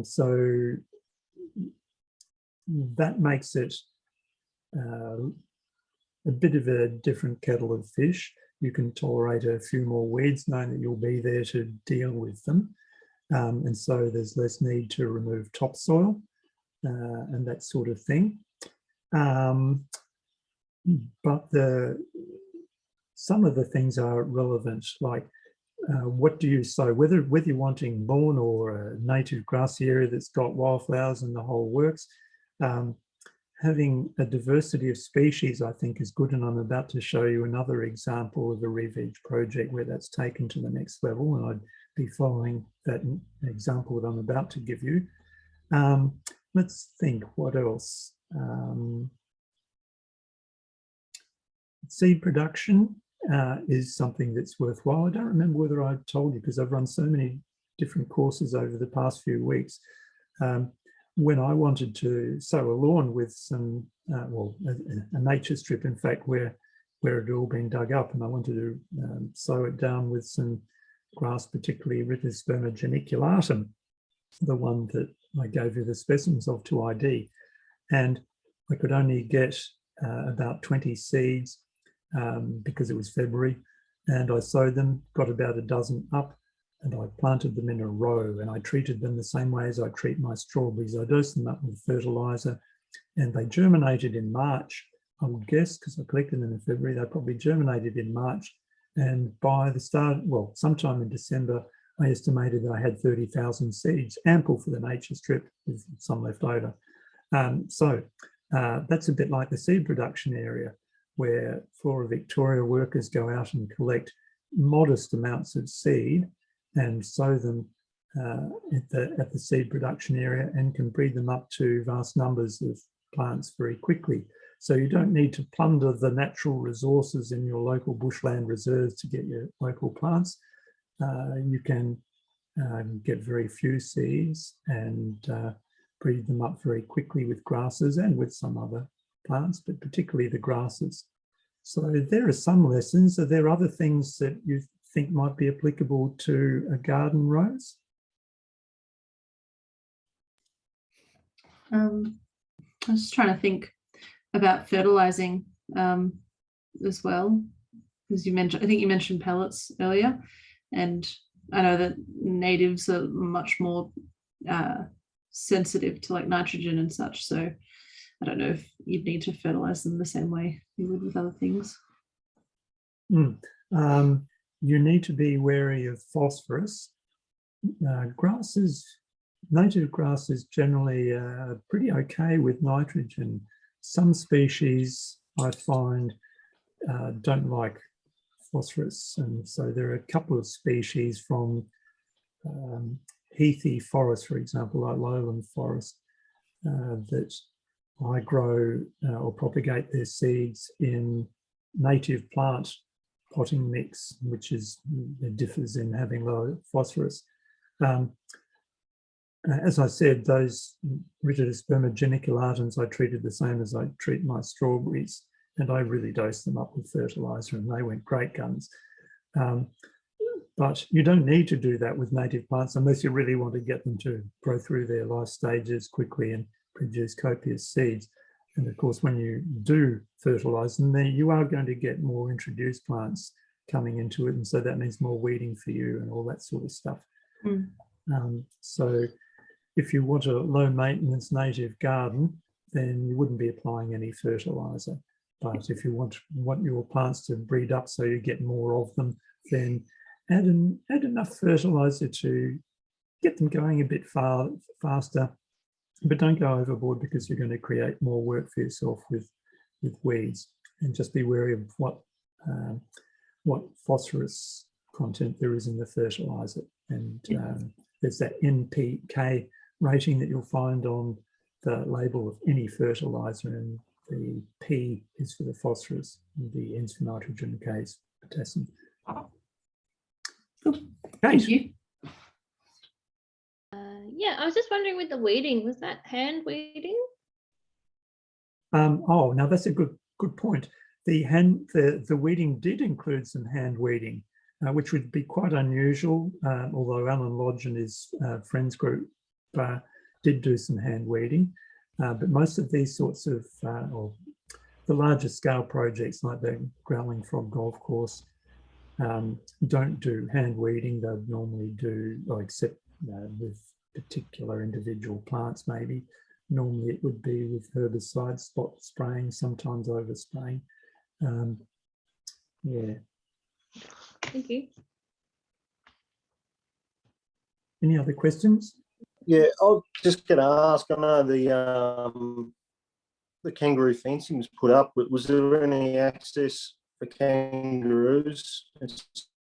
So that makes it a bit of a different kettle of fish. You can tolerate a few more weeds knowing that you'll be there to deal with them. And so there's less need to remove topsoil and that sort of thing. But some of the things are relevant, like what do you sow, whether you're wanting lawn or a native grassy area that's got wildflowers and the whole works. Having a diversity of species, I think, is good, and I'm about to show you another example of a re-veg project where that's taken to the next level, and I'd be following that example that I'm about to give you. Let's think, what else? Seed production is something that's worthwhile. I don't remember whether I told you, because I've run so many different courses over the past few weeks. When I wanted to sow a lawn with some, well, a nature strip, in fact, where it had all been dug up, and I wanted to sow it down with some grass, particularly Ritosperma geniculatum, the one that I gave you the specimens of to ID. And I could only get about 20 seeds because it was February, and I sowed them, got about a dozen up, and I planted them in a row, and I treated them the same way as I treat my strawberries. I dosed them up with fertilizer, and they germinated in March, I would guess, because I collected them in February. They probably germinated in March, and by the start, well, sometime in December, I estimated that I had 30,000 seeds, ample for the nature strip with some left over. So that's a bit like the seed production area, where Flora Victoria workers go out and collect modest amounts of seed and sow them at the seed production area, and can breed them up to vast numbers of plants very quickly. So you don't need to plunder the natural resources in your local bushland reserves to get your local plants. You can get very few seeds and breed them up very quickly with grasses and with some other plants, but particularly the grasses. So there are some lessons. Are there other things that you think might be applicable to a garden, Rose? I was just trying to think about fertilizing as well, because I think you mentioned pellets earlier, and I know that natives are much more sensitive to like nitrogen and such, so I don't know if you'd need to fertilize them the same way you would with other things. You need to be wary of phosphorus. Grasses, native grasses generally are pretty okay with nitrogen. Some species I find don't like phosphorus, and so there are a couple of species from heathy forest, for example, like lowland forest, that I grow or propagate their seeds in native plant potting mix, which is, it differs in having low phosphorus. As I said, those Ritosperma geniculatums I treated the same as I treat my strawberries, and I really dosed them up with fertilizer, and they went great guns. But you don't need to do that with native plants unless you really want to get them to grow through their life stages quickly and produce copious seeds. And of course, when you do fertilize them, then you are going to get more introduced plants coming into it. And so that means more weeding for you and all that sort of stuff. So if you want a low maintenance native garden, then you wouldn't be applying any fertilizer. But if you want your plants to breed up so you get more of them, then add enough fertilizer to get them going a bit faster. But don't go overboard, because you're going to create more work for yourself with weeds. And just be wary of what phosphorus content there is in the fertilizer. And there's that NPK rating that you'll find on the label of any fertilizer, and the P is for the phosphorus, and the N's for nitrogen, K is potassium. Cool. Thank you. Yeah, I was just wondering with the weeding, was that hand weeding? Oh, now that's a good point. The weeding did include some hand weeding, which would be quite unusual, although Alan Lodge and his friends group did do some hand weeding. But most of these sorts of, or the larger scale projects like the Growling Frog Golf Course don't do hand weeding. They would normally do, or except with particular individual plants maybe. Normally it would be with herbicide spot spraying, sometimes overspraying. Yeah. Thank you. Any other questions? Yeah, I was just going to ask. I know the kangaroo fencing was put up, but was there any access for kangaroos at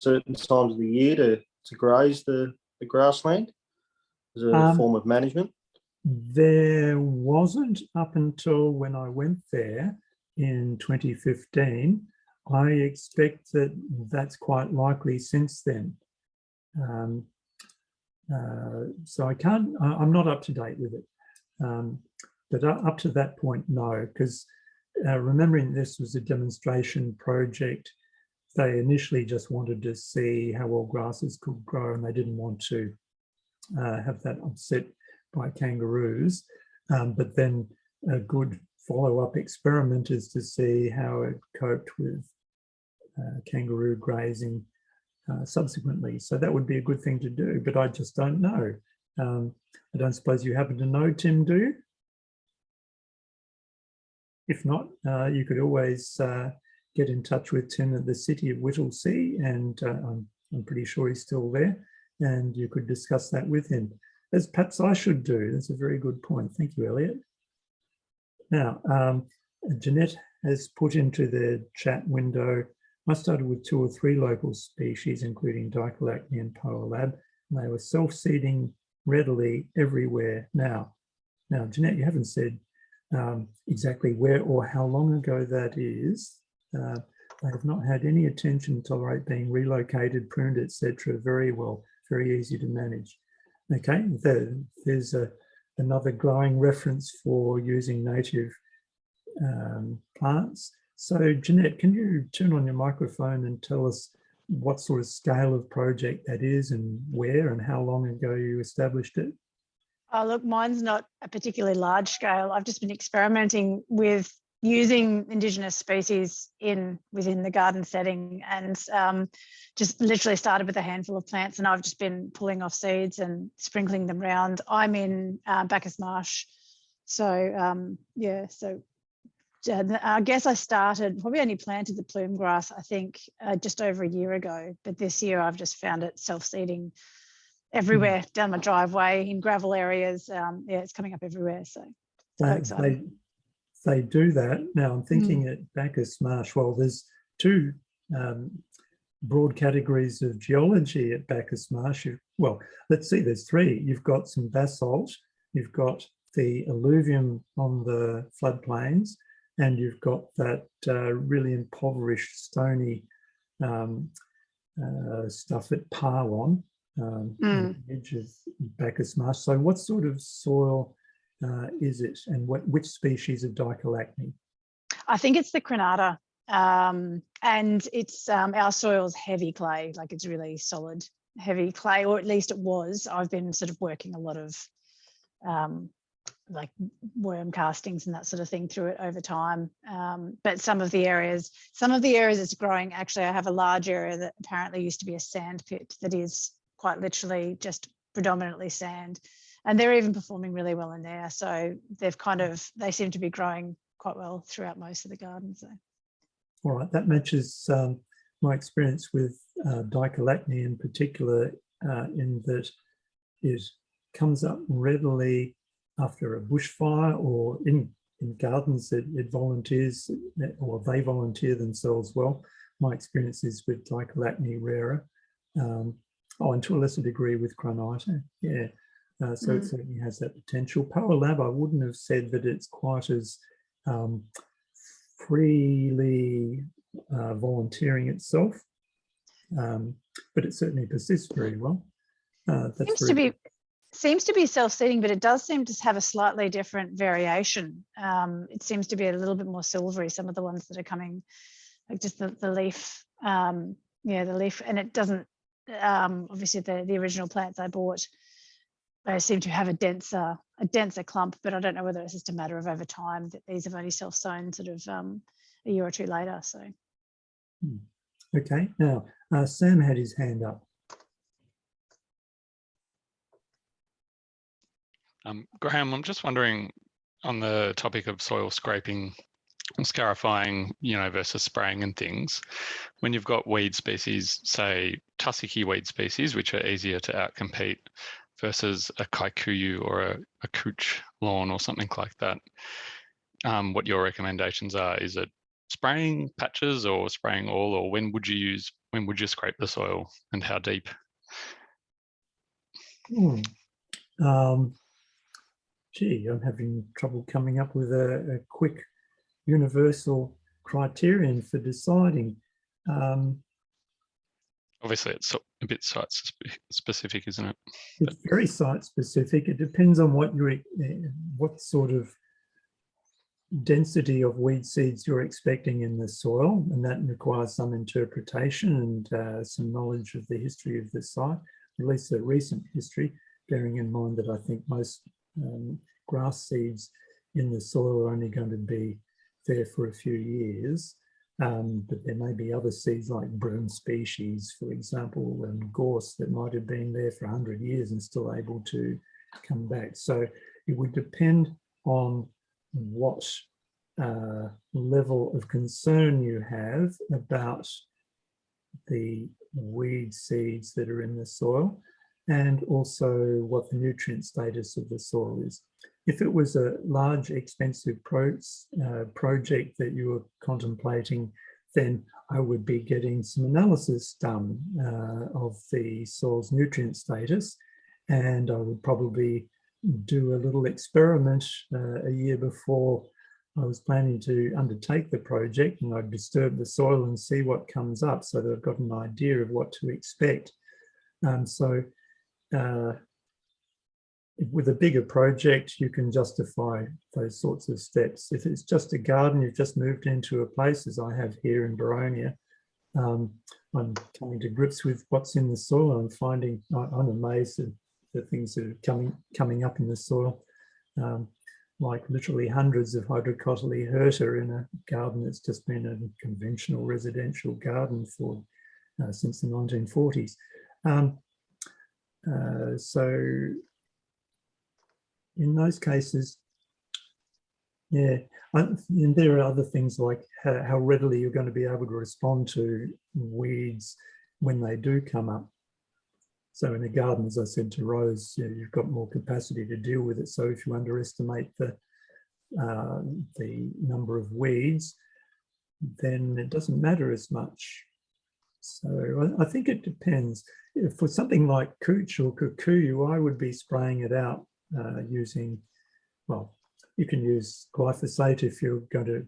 certain times of the year to graze the grassland as a form of management? There wasn't up until when I went there in 2015. I expect that that's quite likely since then. So I'm not up to date with it. But up to that point, no, because remembering this was a demonstration project, they initially just wanted to see how well grasses could grow, and they didn't want to have that upset by kangaroos. But then a good follow-up experiment is to see how it coped with kangaroo grazing subsequently. So that would be a good thing to do, but I just don't know. I don't suppose you happen to know, Tim, do you? If not, you could always get in touch with Tim at the City of Whittlesea, and I'm pretty sure he's still there, and you could discuss that with him, as perhaps I should do. That's a very good point. Thank you, Elliot. Now, Jeanette has put into the chat window, I started with 2 or 3 local species, including Dicolacne and Poalab, and they were self-seeding readily everywhere now. Now, Jeanette, you haven't said exactly where or how long ago that is. They have not had any attention to tolerate being relocated, pruned, etc. Very well, very easy to manage. Okay, there's another glowing reference for using native plants. So Jeanette, can you turn on your microphone and tell us what sort of scale of project that is and where and how long ago you established it? Oh, look, mine's not a particularly large scale. I've just been experimenting with using Indigenous species within the garden setting, and just literally started with a handful of plants, and I've just been pulling off seeds and sprinkling them around. I'm in Bacchus Marsh. So yeah, so I guess I started, probably only planted the plume grass, I think, just over a year ago. But this year I've just found it self-seeding everywhere down my driveway, in gravel areas. Yeah, it's coming up everywhere. So quite exciting. They do that. Now I'm thinking at Bacchus Marsh, well, there's 2 broad categories of geology at Bacchus Marsh. Well, let's see, there's 3. You've got some basalt, you've got the alluvium on the floodplains, and you've got that really impoverished stony stuff at Parwon, on the edge of Bacchus Marsh. So what sort of soil is it, and which species of Dicolacne? I think it's the Crenata, and it's our soil's heavy clay, like it's really solid, heavy clay, or at least it was. I've been sort of working a lot of like worm castings and that sort of thing through it over time. But some of the areas it's growing. Actually, I have a large area that apparently used to be a sand pit that is quite literally just predominantly sand. And they're even performing really well in there. So they seem to be growing quite well throughout most of the garden. So. All right, that matches my experience with Dicolacne in particular, in that it comes up readily after a bushfire, or in gardens it volunteers, or they volunteer themselves well. My experience is with Dicolacne rara, and to a lesser degree with Crenata, yeah. So it certainly has that potential. Poalab, I wouldn't have said that it's quite as freely volunteering itself, but it certainly persists very well. seems to be self-seeding, but it does seem to have a slightly different variation. It seems to be a little bit more silvery, some of the ones that are coming, like just the leaf, yeah, the leaf, and it doesn't, obviously the original plants I bought, they seem to have a denser clump, but I don't know whether it's just a matter of over time that these have only self-sown sort of a year or two later, so. Okay, now Sam had his hand up. Graham, I'm just wondering on the topic of soil scraping and scarifying, versus spraying and things, when you've got weed species, say tussocky weed species, which are easier to outcompete versus a kikuyu or a cooch lawn or something like that, what your recommendations are? Is it spraying patches or spraying all, or when would you scrape the soil and how deep? Gee, I'm having trouble coming up with a quick universal criterion for deciding. Obviously, it's a bit site specific, isn't it? It's very site specific. It depends on what sort of density of weed seeds you're expecting in the soil, and that requires some interpretation and some knowledge of the history of the site, at least the recent history, bearing in mind that I think most grass seeds in the soil are only going to be there for a few years, but there may be other seeds like broom species, for example, and gorse that might have been there for 100 years and still able to come back. So it would depend on what level of concern you have about the weed seeds that are in the soil, and also what the nutrient status of the soil is. If it was a large, expensive project that you were contemplating, then I would be getting some analysis done of the soil's nutrient status, and I would probably do a little experiment a year before I was planning to undertake the project, and I'd disturb the soil and see what comes up so that I've got an idea of what to expect. With a bigger project, you can justify those sorts of steps. If it's just a garden, you've just moved into a place, as I have here in Boronia, I'm coming to grips with what's in the soil. I'm amazed at the things that are coming up in the soil, like literally hundreds of Hydrocotyledonata in a garden that's just been a conventional residential garden for since the 1940s. So in those cases, yeah, and there are other things like how readily you're going to be able to respond to weeds when they do come up. So in a garden, as I said to Rose, you've got more capacity to deal with it. So if you underestimate the number of weeds, then it doesn't matter as much. So I think it depends. For something like cooch or kikuyu, I would be spraying it out using, well, you can use glyphosate if you're going to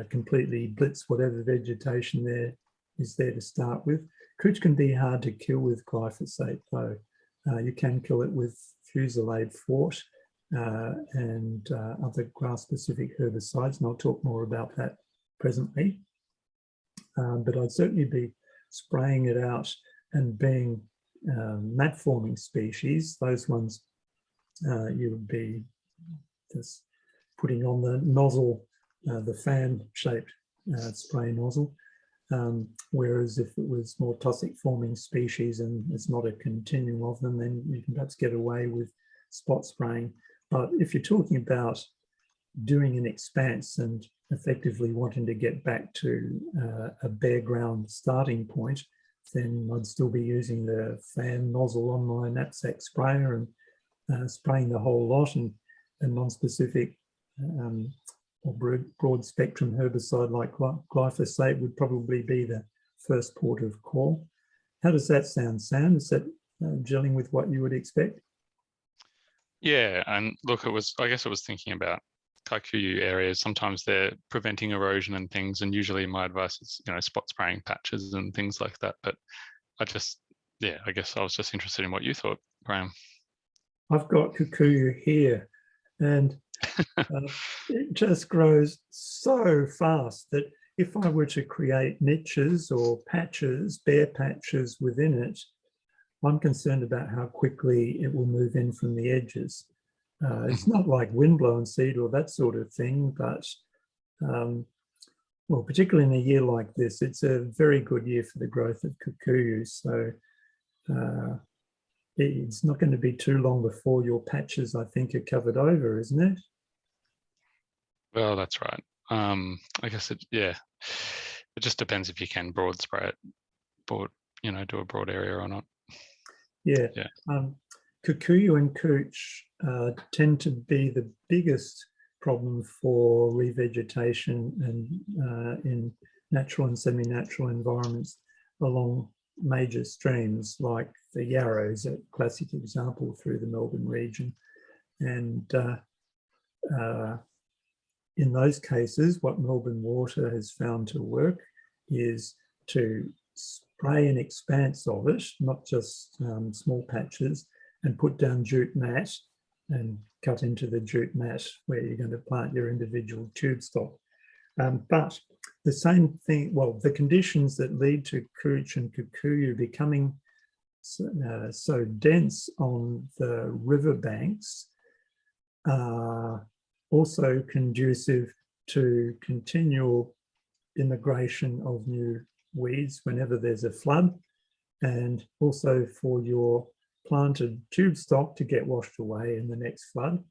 completely blitz whatever vegetation there is there to start with. Cooch can be hard to kill with glyphosate, though. You can kill it with Fusilade Fort and other grass-specific herbicides, and I'll talk more about that presently. But I'd certainly be spraying it out, and being mat-forming species, those ones you would be just putting on the nozzle, the fan-shaped spray nozzle. Whereas if it was more tussock forming species and it's not a continuum of them, then you can perhaps get away with spot spraying. But if you're talking about doing an expanse and effectively wanting to get back to a bare ground starting point, then I'd still be using the fan nozzle on my knapsack sprayer and spraying the whole lot, and a non-specific or broad spectrum herbicide like glyphosate would probably be the first port of call. How does that sound, Sam? Is that gelling with what you would expect? Yeah, and look, I guess I was thinking about kikuyu areas. Sometimes they're preventing erosion and things, and usually my advice is, spot spraying patches and things like that. But I guess I was just interested in what you thought, Graham. I've got kikuyu here, and it just grows so fast that if I were to create niches or patches, bare patches within it, I'm concerned about how quickly it will move in from the edges. It's not like windblown seed or that sort of thing, but well, particularly in a year like this, it's a very good year for the growth of kikuyu. So it's not going to be too long before your patches, I think, are covered over, isn't it? Well, that's right. I guess it just depends if you can broad spray it, do a broad area or not. Yeah. Yeah. Kikuyu and cooch tend to be the biggest problem for revegetation and in natural and semi-natural environments along major streams, like the Yarrow is a classic example through the Melbourne region. And in those cases, what Melbourne Water has found to work is to spray an expanse of it, not just small patches, and put down jute mat and cut into the jute mat where you're going to plant your individual tube stock. But the same thing, well, the conditions that lead to cooch and kikuyu becoming so dense on the riverbanks are also conducive to continual immigration of new weeds whenever there's a flood, and also for your planted tube stock to get washed away in the next flood.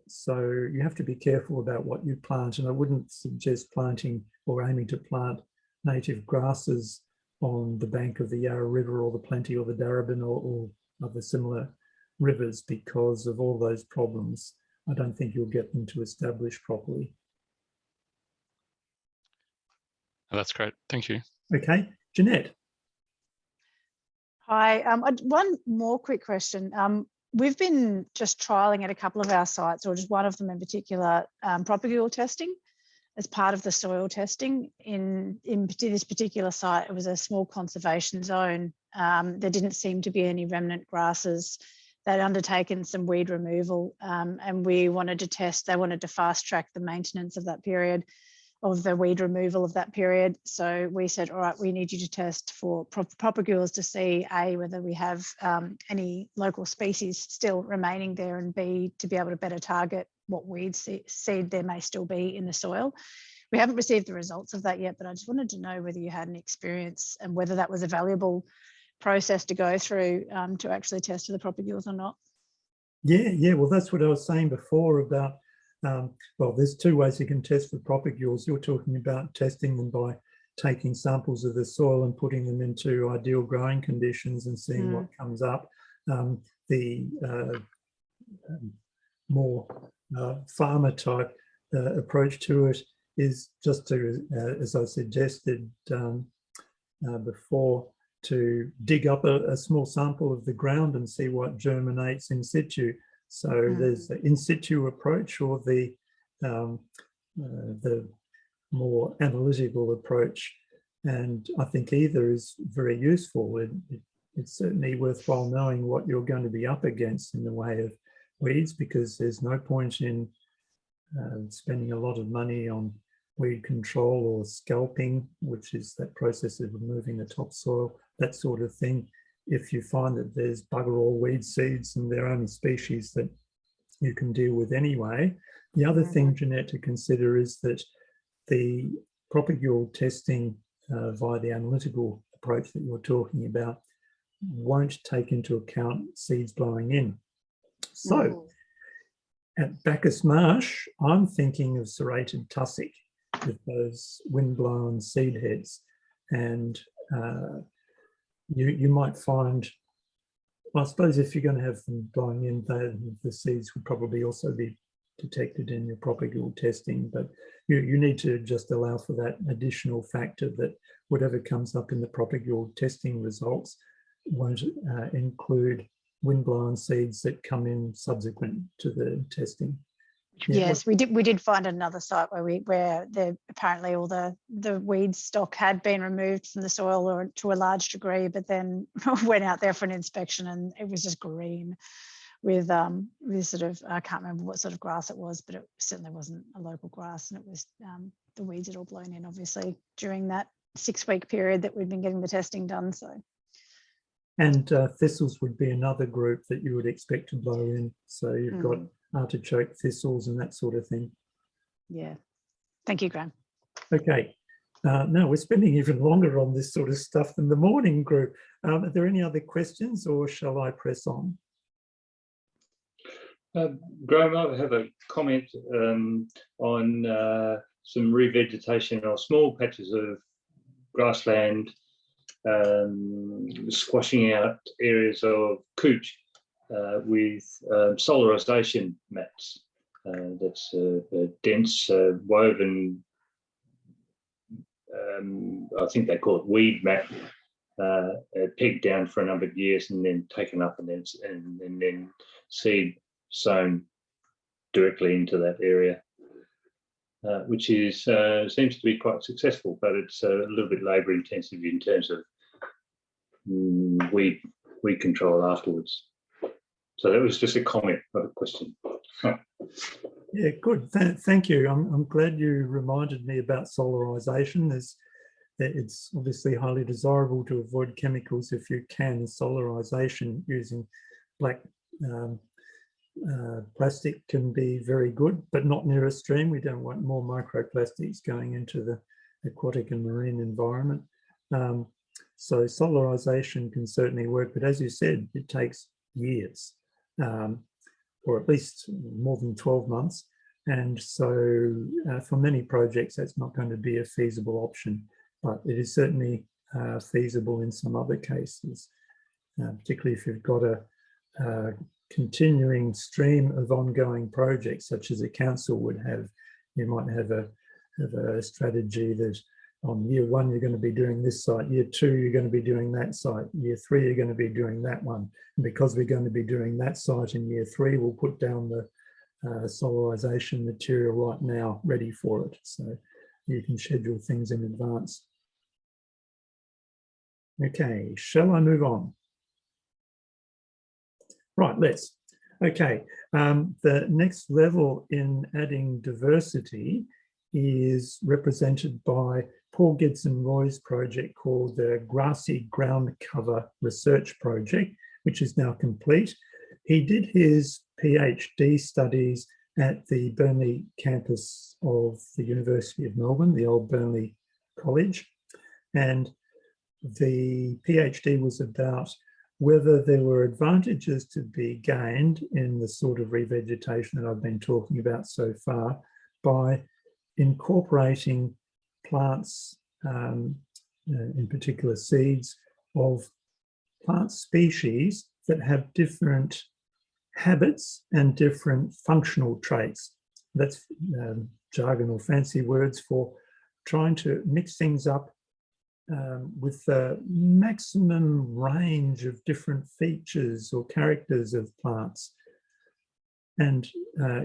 So you have to be careful about what you plant, and I wouldn't suggest planting or aiming to plant native grasses on the bank of the Yarra River or the Plenty or the Darebin or other similar rivers because of all those problems. I don't think you'll get them to establish properly. That's great. Thank you. Okay, Jeanette. Hi, one more quick question. We've been just trialling at a couple of our sites, or just one of them in particular, propagule testing as part of the soil testing. In this particular site, it was a small conservation zone. There didn't seem to be any remnant grasses. They'd undertaken some weed removal, and we wanted to test, they wanted to fast track the maintenance of that period, of the weed removal of that period. So we said, all right, we need you to test for propagules to see A, whether we have any local species still remaining there, and B, to be able to better target what weed seed there may still be in the soil. We haven't received the results of that yet, but I just wanted to know whether you had an experience and whether that was a valuable process to go through to actually test for the propagules or not. Yeah, well, that's what I was saying before about well, there's two ways you can test for propagules. You're talking about testing them by taking samples of the soil and putting them into ideal growing conditions and seeing what comes up. The more farmer type approach to it is just to, as I suggested before, to dig up a small sample of the ground and see what germinates in situ. So there's the in situ approach, or the more analytical approach, and I think either is very useful. It's certainly worthwhile knowing what you're going to be up against in the way of weeds, because there's no point in spending a lot of money on weed control or scalping, which is that process of removing the topsoil, that sort of thing, if you find that there's bugger all weed seeds and they're only species that you can deal with anyway. The other thing, Jeanette, to consider is that the propagule testing via the analytical approach that you're talking about won't take into account seeds blowing in. So at Bacchus Marsh, I'm thinking of serrated tussock with those wind-blown seed heads, and you might find, well, I suppose if you're going to have them blowing in, the seeds would probably also be detected in your propagule testing, but you need to just allow for that additional factor that whatever comes up in the propagule testing results won't include wind-blown seeds that come in subsequent to the testing. Yeah. Yes, we did find another site where apparently all the weed stock had been removed from the soil, or to a large degree, but then went out there for an inspection and it was just green, with sort of, I can't remember what sort of grass it was, but it certainly wasn't a local grass, and it was the weeds had all blown in, obviously, during that 6-week period that we'd been getting the testing done. So. And thistles would be another group that you would expect to blow in. So you've got artichoke thistles and that sort of thing. Yeah. Thank you, Graham. Okay. No, we're spending even longer on this sort of stuff than the morning group. Are there any other questions, or shall I press on? Graham, I have a comment on some revegetation or small patches of grassland, squashing out areas of couch with solarization mats. That's a dense woven, I think they call it weed mat, pegged down for a number of years and then taken up and then seed sown directly into that area, which is seems to be quite successful, but it's a little bit labour intensive in terms of weed control afterwards. So that was just a comment, not a question. Yeah, good. Thank you. I'm glad you reminded me about solarization. It's obviously highly desirable to avoid chemicals if you can. Solarization using black plastic can be very good, but not near a stream. We don't want more microplastics going into the aquatic and marine environment. So solarization can certainly work, but as you said, it takes years, or at least more than 12 months. And so for many projects, that's not going to be a feasible option, but it is certainly feasible in some other cases, particularly if you've got a continuing stream of ongoing projects, such as a council would have. You might have a strategy that on year 1, you're going to be doing this site, year 2, you're going to be doing that site, year 3, you're going to be doing that one. And because we're going to be doing that site in year 3, we'll put down the solarization material right now, ready for it. So you can schedule things in advance. Okay, shall I move on? Right, let's. Okay, the next level in adding diversity is represented by Paul Gibson-Roy's project called the Grassy Ground Cover Research Project, which is now complete. He did his PhD studies at the Burnley campus of the University of Melbourne, the old Burnley College, and the PhD was about whether there were advantages to be gained in the sort of revegetation that I've been talking about so far by incorporating plants, in particular seeds, of plant species that have different habits and different functional traits. That's jargon or fancy words for trying to mix things up with the maximum range of different features or characters of plants. And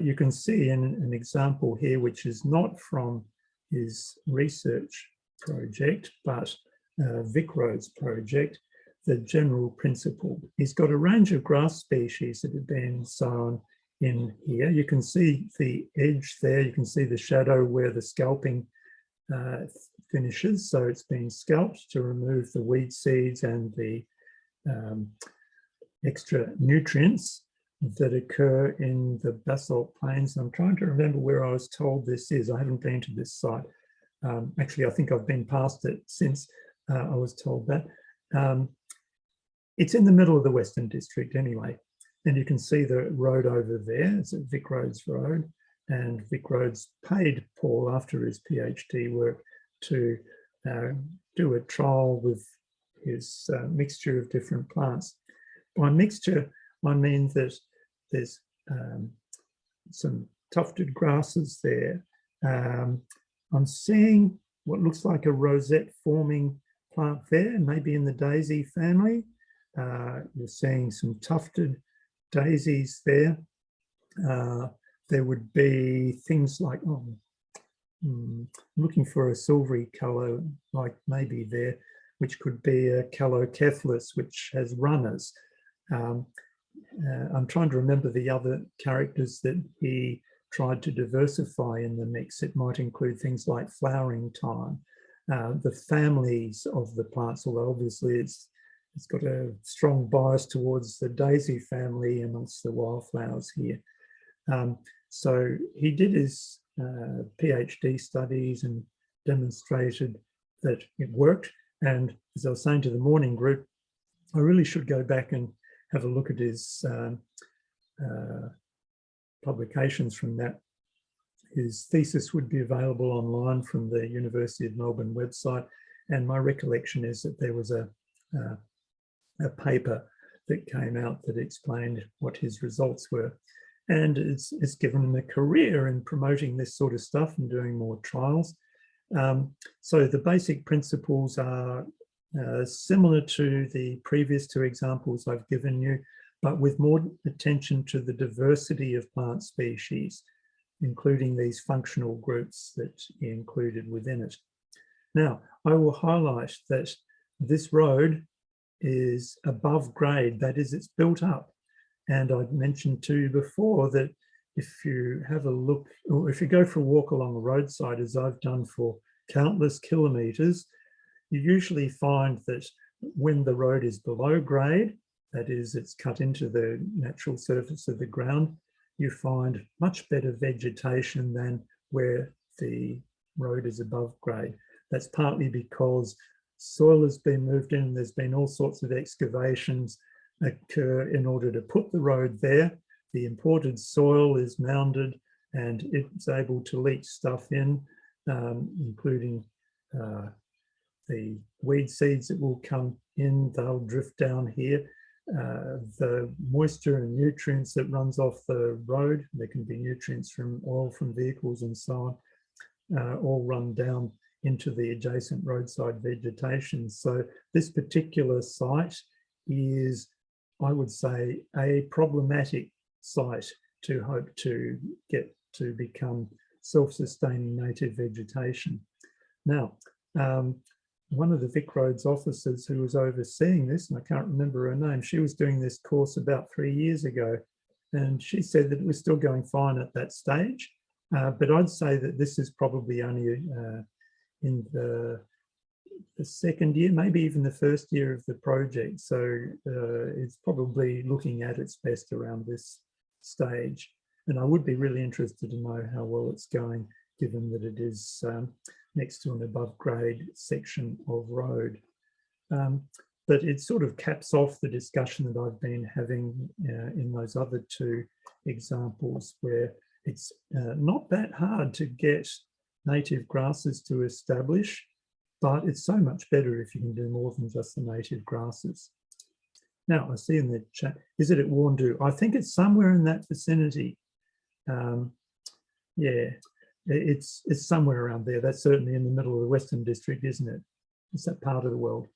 you can see in an example here, which is not from his research project, but Vic Road's project, the general principle. He's got a range of grass species that have been sown in here. You can see the edge there, you can see the shadow where the scalping finishes. So it's been scalped to remove the weed seeds and the extra nutrients that occur in the basalt plains. I'm trying to remember where I was told this is. I haven't been to this site. Actually, I think I've been past it since I was told that. It's in the middle of the Western District anyway. And you can see the road over there. It's at Vic Roads Road. And Vic Roads paid Paul, after his PhD work, to do a trial with his mixture of different plants. By mixture, I mean that there's some tufted grasses there. I'm seeing what looks like a rosette forming plant there, maybe in the daisy family. You're seeing some tufted daisies there. There would be things like, I'm looking for a silvery colour, like maybe there, which could be a Calocephalus, which has runners. I'm trying to remember the other characters that he tried to diversify in the mix. It might include things like flowering time, the families of the plants, although obviously it's got a strong bias towards the daisy family amongst the wildflowers here. So he did his PhD studies and demonstrated that it worked. And as I was saying to the morning group, I really should go back and have a look at his publications from that. His thesis would be available online from the University of Melbourne website. And my recollection is that there was a paper that came out that explained what his results were. And it's given him a career in promoting this sort of stuff and doing more trials. So the basic principles are similar to the previous two examples I've given you, but with more attention to the diversity of plant species, including these functional groups that he included within it. Now, I will highlight that this road is above grade, that is, it's built up. And I'd mentioned to you before that if you have a look, or if you go for a walk along the roadside, as I've done for countless kilometres, you usually find that when the road is below grade, that is, it's cut into the natural surface of the ground, you find much better vegetation than where the road is above grade. That's partly because soil has been moved in, there's been all sorts of excavations occur in order to put the road there. The imported soil is mounded and it's able to leach stuff in, including the weed seeds that will come in, they'll drift down here. The moisture and nutrients that runs off the road, there can be nutrients from oil from vehicles and so on, all run down into the adjacent roadside vegetation. So this particular site is, I would say, a problematic site to hope to get to become self-sustaining native vegetation. Now, one of the VicRoads officers who was overseeing this, and I can't remember her name, she was doing this course about 3 years ago, and she said that it was still going fine at that stage. But I'd say that this is probably only in the second year, maybe even the first year of the project. So it's probably looking at its best around this stage. And I would be really interested to know how well it's going, given that it is next to an above grade section of road. But it sort of caps off the discussion that I've been having in those other two examples, where it's not that hard to get native grasses to establish, but it's so much better if you can do more than just the native grasses. Now, I see in the chat, is it at Warndoo? I think it's somewhere in that vicinity. Yeah, it's somewhere around there. That's certainly in the middle of the Western District, isn't it? It's that part of the world.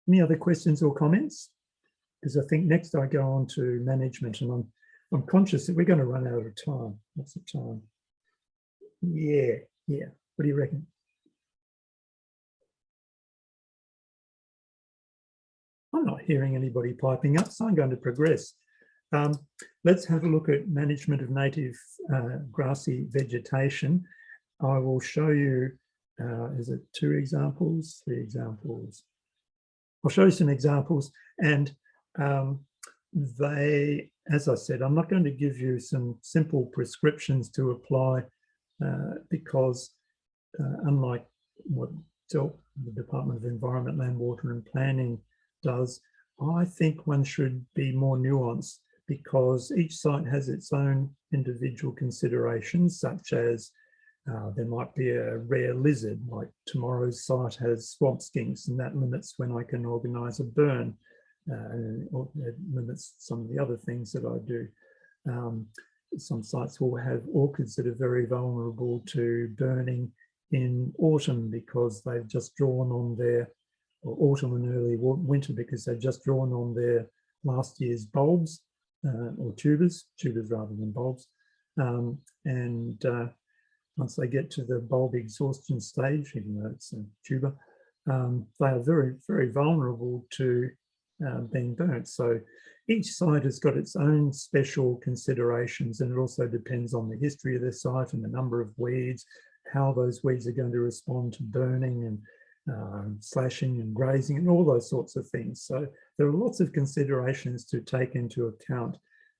Any other questions or comments? Because I think next I go on to management, and I'm conscious that we're going to run out of time. What's the time? Yeah. What do you reckon? I'm not hearing anybody piping up, so I'm going to progress. Let's have a look at management of native grassy vegetation. I will show you, is it 2 examples, 3 examples? I'll show you some examples, and they, as I said, I'm not going to give you some simple prescriptions to apply because unlike what the Department of Environment, Land, Water and Planning does, I think one should be more nuanced, because each site has its own individual considerations, such as there might be a rare lizard, like tomorrow's site has swamp skinks, and that limits when I can organise a burn, or it limits some of the other things that I do. Some sites will have orchids that are very vulnerable to burning in autumn because they've just drawn on their, or autumn and early winter because they've just drawn on their last year's bulbs or tubers rather than bulbs. Once they get to the bulb exhaustion stage, even though it's a tuber, they are very, very vulnerable to being burnt. So each site has got its own special considerations, and it also depends on the history of the site and the number of weeds, how those weeds are going to respond to burning and slashing and grazing and all those sorts of things. So there are lots of considerations to take into account,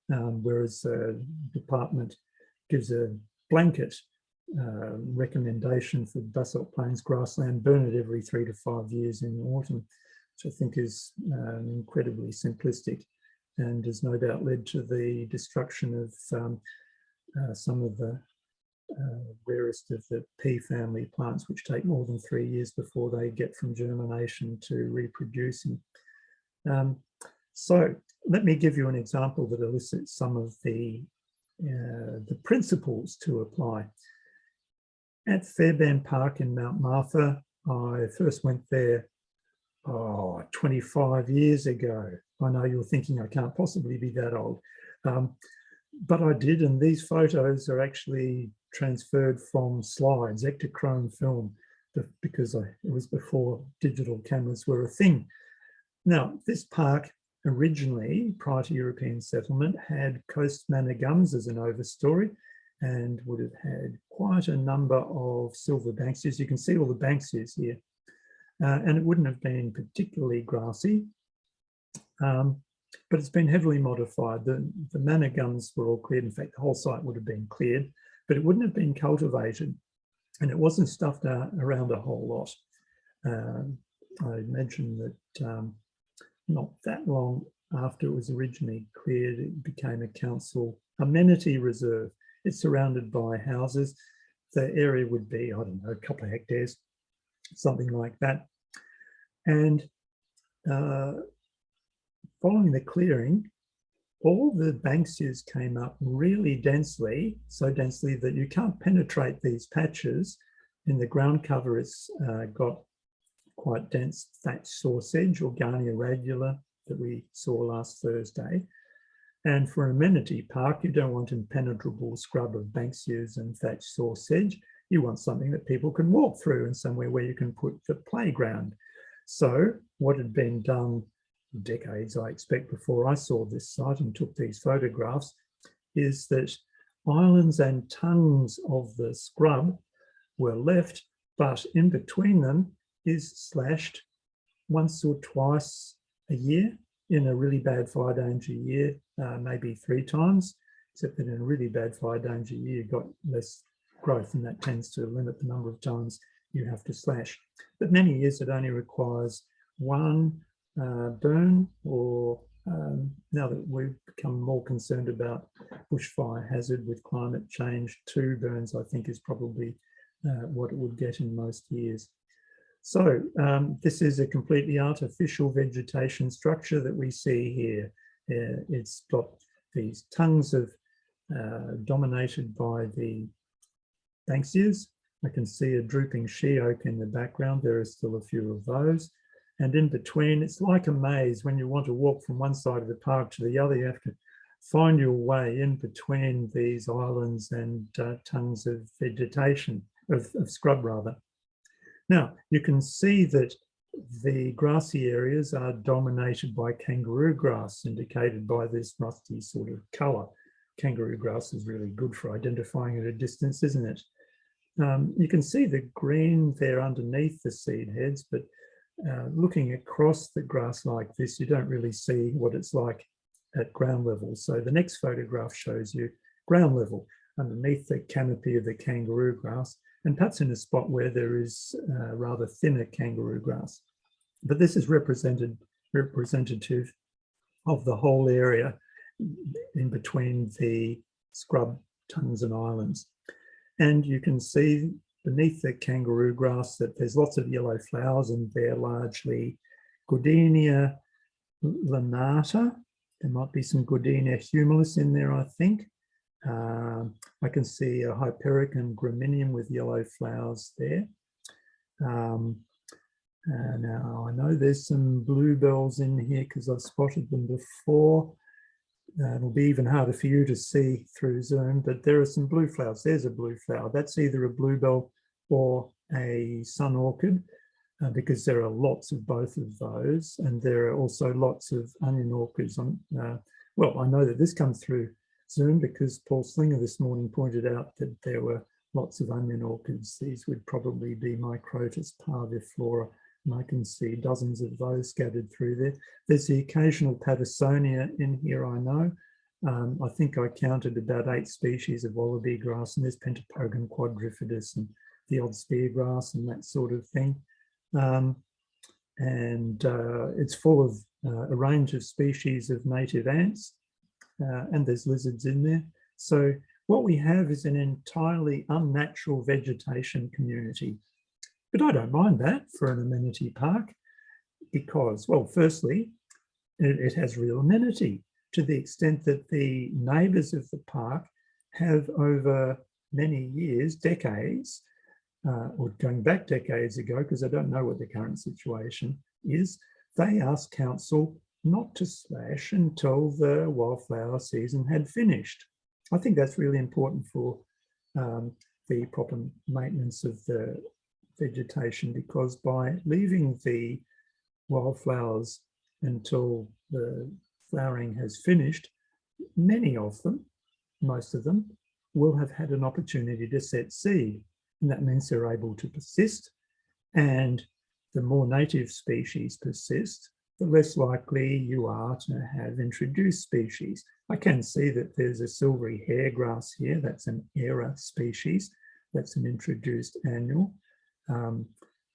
whereas the department gives a blanket recommendation for basalt plains grassland, burn it every 3 to 5 years in the autumn, which I think is incredibly simplistic and has no doubt led to the destruction of some of the rarest of the pea family plants, which take more than 3 years before they get from germination to reproducing. So let me give you an example that elicits some of the principles to apply. At Fairbairn Park in Mount Martha, I first went there 25 years ago. I know you're thinking I can't possibly be that old, but I did, and these photos are actually transferred from slides, Ektachrome film, because it was before digital cameras were a thing. Now, this park originally, prior to European settlement, had coast manor gums as an overstory and would have had quite a number of silver banksias. You can see all the banksias here. And it wouldn't have been particularly grassy, but it's been heavily modified. The manor gums were all cleared. In fact, the whole site would have been cleared, but it wouldn't have been cultivated, and it wasn't stuffed around a whole lot. I mentioned that not that long after it was originally cleared, it became a council amenity reserve. It's surrounded by houses. The area would be, I don't know, a couple of hectares, something like that. And following the clearing, all the banksias came up really densely, so densely that you can't penetrate these patches. In the ground cover, it's got quite dense thatch saw sedge, Organia radula, that we saw last Thursday. And for an amenity park, you don't want impenetrable scrub of banksias and thatch saw sedge. You want something that people can walk through and somewhere where you can put the playground. So what had been done decades, I expect, before I saw this site and took these photographs, is that islands and tongues of the scrub were left, but in between them is slashed once or twice a year. In a really bad fire danger year, maybe 3 times, except that in a really bad fire danger year, you've got less growth, and that tends to limit the number of times you have to slash. But many years it only requires 1 burn, or now that we've become more concerned about bushfire hazard with climate change, 2 burns I think is probably what it would get in most years. So this is a completely artificial vegetation structure that we see here. It's got these tongues of dominated by the banksias. I can see a drooping she oak in the background. There are still a few of those. And in between, it's like a maze. When you want to walk from one side of the park to the other, you have to find your way in between these islands and tongues of vegetation, of scrub rather. Now, you can see that the grassy areas are dominated by kangaroo grass, indicated by this rusty sort of colour. Kangaroo grass is really good for identifying at a distance, isn't it? You can see the green there underneath the seed heads, but looking across the grass like this, you don't really see what it's like at ground level. So the next photograph shows you ground level underneath the canopy of the kangaroo grass, and perhaps in a spot where there is rather thinner kangaroo grass. But this is representative of the whole area in between the scrub tongues and islands. And you can see beneath the kangaroo grass that there's lots of yellow flowers, and they're largely Goodenia lanata. There might be some Goodenia humilis in there, I think. I can see a Hypericum gramineum with yellow flowers there. Now I know there's some bluebells in here because I've spotted them before. It'll be even harder for you to see through Zoom, but there are some blue flowers. There's a blue flower. That's either a bluebell or a sun orchid. because there are lots of both of those, and there are also lots of onion orchids on. Well, I know that this comes through Zoom because Paul Slinger this morning pointed out that there were lots of onion orchids. These would probably be Microtus parviflora, and I can see dozens of those scattered through there. There's the occasional Pattersonia in here, I know. I think I counted about 8 species of wallaby grass, and there's Pentapogon quadrifidus and the odd spear grass and that sort of thing. It's full of a range of species of native ants, and there's lizards in there. So what we have is an entirely unnatural vegetation community. But I don't mind that for an amenity park because, well, firstly, it has real amenity to the extent that the neighbours of the park have over many years, decades, or going back decades ago, because I don't know what the current situation is, they asked council not to slash until the wildflower season had finished. I think that's really important for the proper maintenance of the vegetation, because by leaving the wildflowers until the flowering has finished, many of them, most of them, will have had an opportunity to set seed. And that means they're able to persist. And the more native species persist, the less likely you are to have introduced species. I can see that there's a silvery hairgrass here. That's an era species. That's an introduced annual.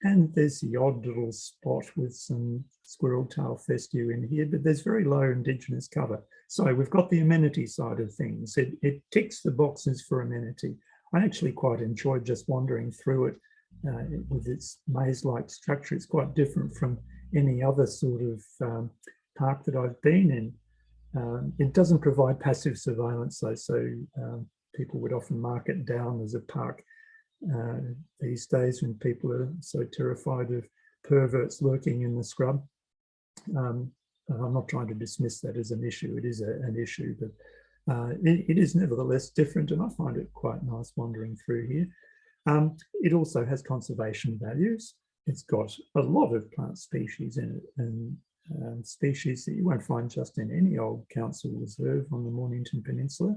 And there's the odd little spot with some squirrel tail fescue in here, but there's very low Indigenous cover. So we've got the amenity side of things. It ticks the boxes for amenity. I actually quite enjoyed just wandering through it with its maze-like structure. It's quite different from any other sort of park that I've been in. It doesn't provide passive surveillance though, so people would often mark it down as a park these days when people are so terrified of perverts lurking in the scrub. I'm not trying to dismiss that as an issue. It is an issue, but it is nevertheless different, and I find it quite nice wandering through here. It also has conservation values. It's got a lot of plant species in it, and species that you won't find just in any old council reserve on the Mornington Peninsula.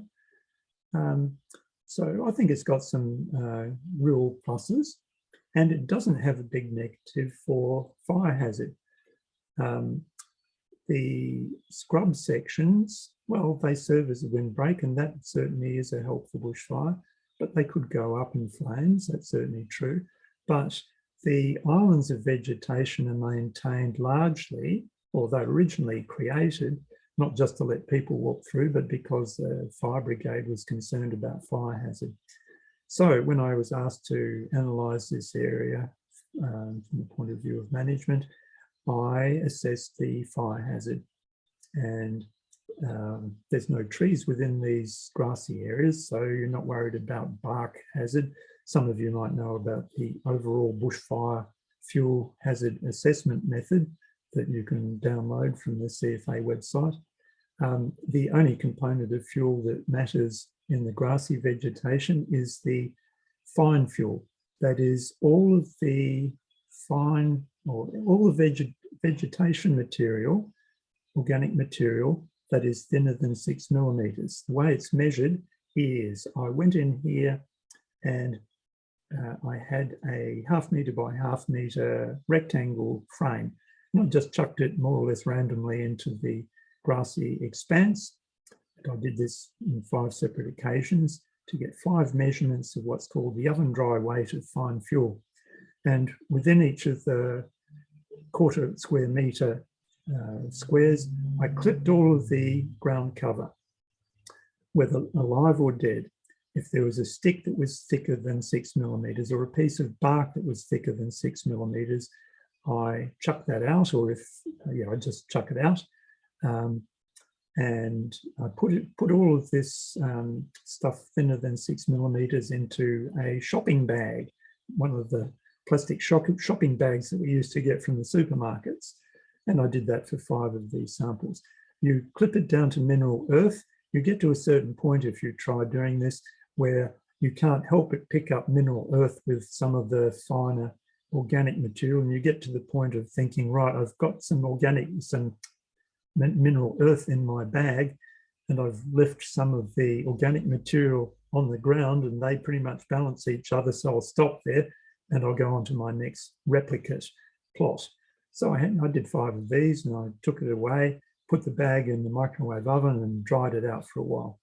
So I think it's got some real pluses, and it doesn't have a big negative for fire hazard. The scrub sections, well, they serve as a windbreak, and that certainly is a help for bushfire, but they could go up in flames, that's certainly true. But the islands of vegetation are maintained largely, or they were originally created, not just to let people walk through, but because the fire brigade was concerned about fire hazard. So when I was asked to analyse this area from the point of view of management, I assessed the fire hazard, and there's no trees within these grassy areas, so you're not worried about bark hazard. Some of you might know about the overall bushfire fuel hazard assessment method that you can download from the CFA website. The only component of fuel that matters in the grassy vegetation is the fine fuel. That is all of the fine, or all the vegetation material, organic material that is thinner than 6 millimeters. The way it's measured is I went in here and I had a 1/2 meter by 1/2 meter rectangle frame. And I just chucked it more or less randomly into the grassy expanse. I did this in 5 separate occasions to get 5 measurements of what's called the oven dry weight of fine fuel. And within each of the 1/4 square meter squares, I clipped all of the ground cover, whether alive or dead. If there was a stick that was thicker than 6 millimeters or a piece of bark that was thicker than 6 millimeters, I chucked that out, or if, I just chuck it out. And I put all of this stuff thinner than 6 millimeters into a shopping bag, one of the plastic shopping bags that we used to get from the supermarkets. And I did that for 5 of these samples. You clip it down to mineral earth. You get to a certain point if you try doing this where you can't help but pick up mineral earth with some of the finer organic material, and you get to the point of thinking, right, I've got some mineral earth in my bag, and I've left some of the organic material on the ground, and they pretty much balance each other. So I'll stop there and I'll go on to my next replicate plot. So I did 5 of these, and I took it away, put the bag in the microwave oven and dried it out for a while.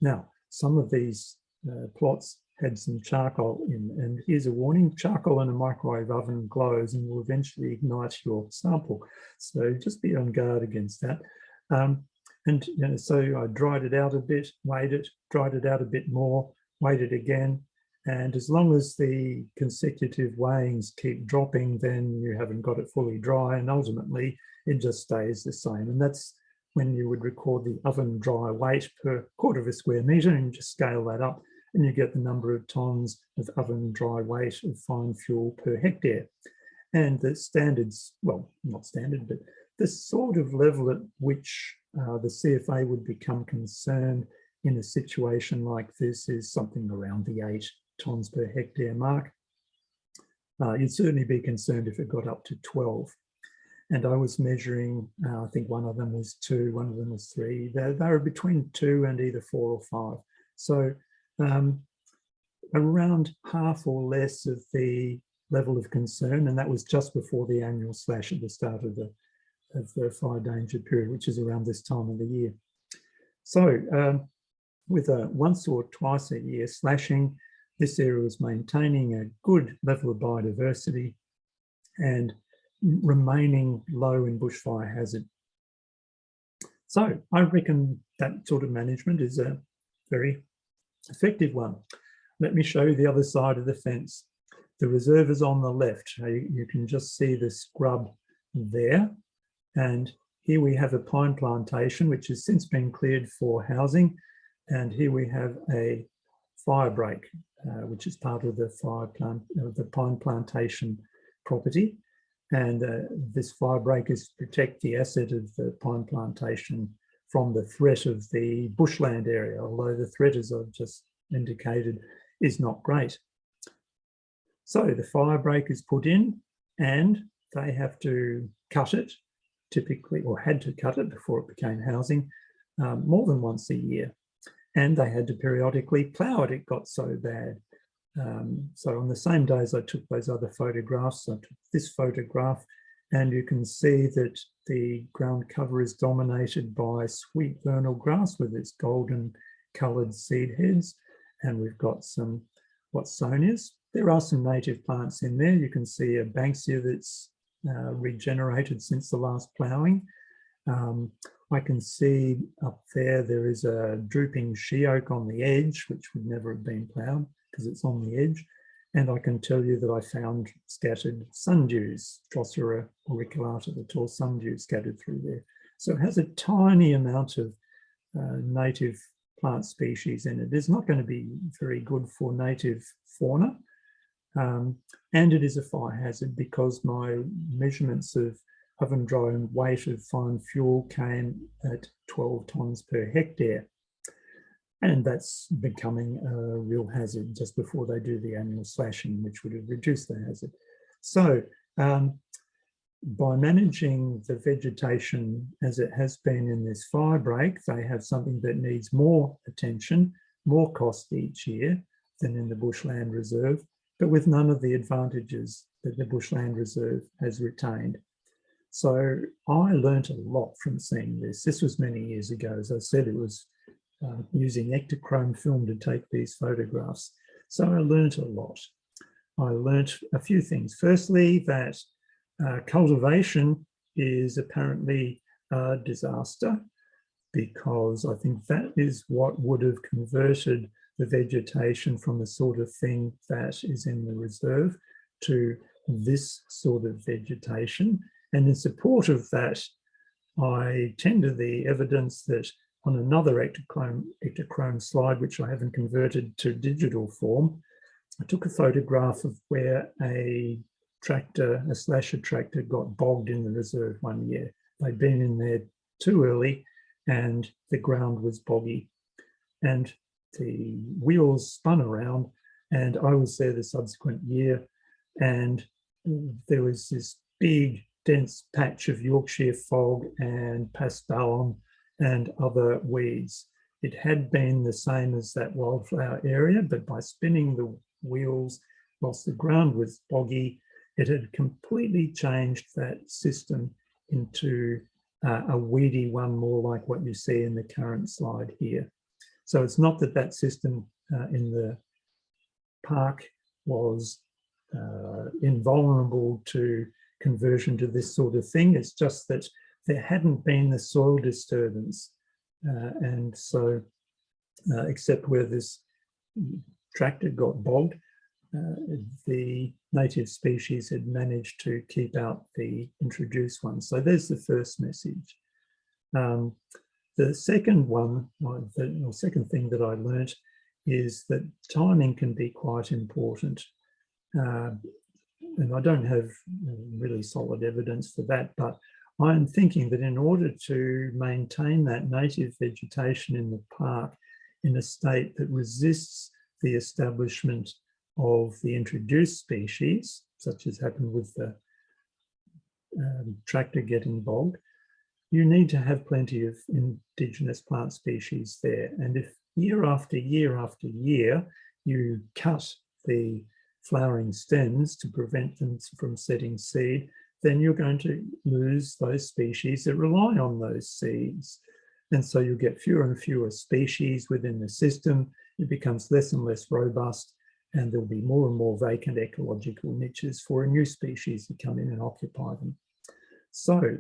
Now, some of these plots had some charcoal in, and here's a warning: charcoal in a microwave oven glows and will eventually ignite your sample. So just be on guard against that. And so I dried it out a bit, weighed it, dried it out a bit more, weighed it again. And as long as the consecutive weighings keep dropping, then you haven't got it fully dry, and ultimately it just stays the same. And that's when you would record the oven dry weight per quarter of a square metre, and you just scale that up and you get the number of tonnes of oven dry weight of fine fuel per hectare. And the standards, well, not standard, but the sort of level at which the CFA would become concerned in a situation like this is something around the 8 tonnes per hectare mark. You'd certainly be concerned if it got up to 12. And I was measuring, I think one of them was 2, one of them was 3. They were between 2 and either 4 or 5. So around half or less of the level of concern, and that was just before the annual slash at the start of the fire danger period, which is around this time of the year. So with a once or twice a year slashing, this area was maintaining a good level of biodiversity and remaining low in bushfire hazard. So I reckon that sort of management is a very effective one. Let me show you the other side of the fence. The reserve is on the left. You can just see the scrub there. And here we have a pine plantation, which has since been cleared for housing. And here we have a fire break, which is part of the pine plantation property. And this fire break is to protect the asset of the pine plantation from the threat of the bushland area, although the threat, as I've just indicated, is not great. So the fire break is put in, and they have to cut it, typically, or had to cut it before it became housing, more than once a year. And they had to periodically plough it. It got so bad. So on the same days I took those other photographs, I took this photograph, and you can see that the ground cover is dominated by sweet vernal grass with its golden coloured seed heads. And we've got some Watsonias. There are some native plants in there. You can see a Banksia that's regenerated since the last ploughing. I can see up there is a drooping she oak on the edge, which would never have been ploughed because it's on the edge. And I can tell you that I found scattered sundews, Drosera auriculata, the tall sundew scattered through there. So it has a tiny amount of native plant species in it. It's not going to be very good for native fauna. And it is a fire hazard because my measurements of oven dry and weight of fine fuel came at 12 tonnes per hectare. And that's becoming a real hazard just before they do the annual slashing, which would have reduced the hazard. So by managing the vegetation as it has been in this fire break, they have something that needs more attention, more cost each year than in the Bushland Reserve, but with none of the advantages that the Bushland Reserve has retained. So I learnt a lot from seeing this. This was many years ago. As I said, it was using Ektachrome film to take these photographs. So I learnt a lot. I learnt a few things. Firstly, that cultivation is apparently a disaster, because I think that is what would have converted the vegetation from the sort of thing that is in the reserve to this sort of vegetation. And in support of that, I tender the evidence that on another Ektachrome slide, which I haven't converted to digital form, I took a photograph of where a slasher tractor got bogged in the reserve one year. They'd been in there too early and the ground was boggy. And the wheels spun around, and I was there the subsequent year and there was this big dense patch of Yorkshire fog and paspalum and other weeds. It had been the same as that wildflower area, but by spinning the wheels whilst the ground was boggy, it had completely changed that system into a weedy one, more like what you see in the current slide here. So it's not that that system in the park was invulnerable to conversion to this sort of thing. It's just that there hadn't been the soil disturbance. And so, except where this tractor got bogged, the native species had managed to keep out the introduced ones. So there's the first message. The second one, or second thing that I learnt, is that timing can be quite important. And I don't have really solid evidence for that, but I'm thinking that in order to maintain that native vegetation in the park in a state that resists the establishment of the introduced species, such as happened with the tractor getting bogged, you need to have plenty of indigenous plant species there. And if year after year after year, you cut the flowering stems to prevent them from setting seed, then you're going to lose those species that rely on those seeds. And so you'll get fewer and fewer species within the system. It becomes less and less robust, and there'll be more and more vacant ecological niches for a new species to come in and occupy them. So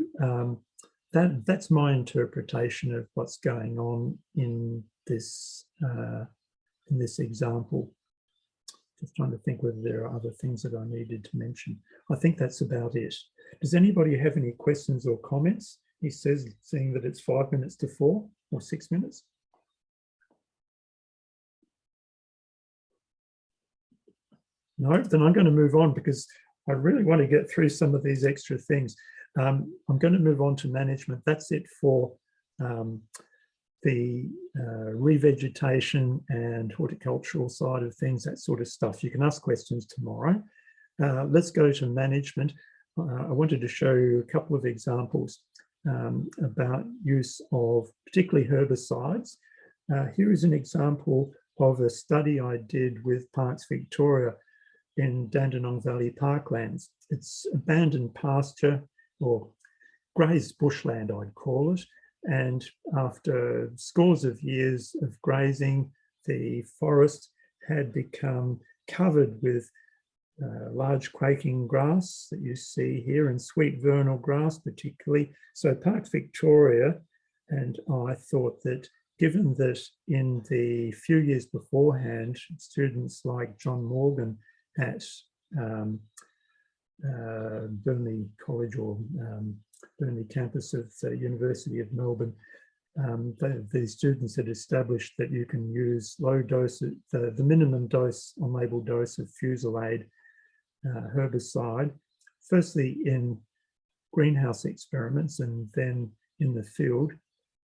that's my interpretation of what's going on in this example. Just trying to think whether there are other things that I needed to mention. I think that's about it. Does anybody have any questions or comments? He says, seeing that it's 5 minutes to 4 or 6 minutes. No, then I'm going to move on because I really want to get through some of these extra things. I'm going to move on to management. That's it for the revegetation and horticultural side of things, that sort of stuff. You can ask questions tomorrow. Let's go to management. I wanted to show you a couple of examples about use of particularly herbicides. Here is an example of a study I did with Parks Victoria in Dandenong Valley Parklands. It's abandoned pasture, or grazed bushland, I'd call it. And after scores of years of grazing, the forest had become covered with large quaking grass that you see here, and sweet vernal grass particularly. So Parks Victoria and I thought that given that in the few years beforehand, students like John Morgan at Burnley College or Burnley campus of the University of Melbourne, the students had established that you can use low dose, the minimum dose, on-label dose of Fusilade herbicide, firstly in greenhouse experiments and then in the field,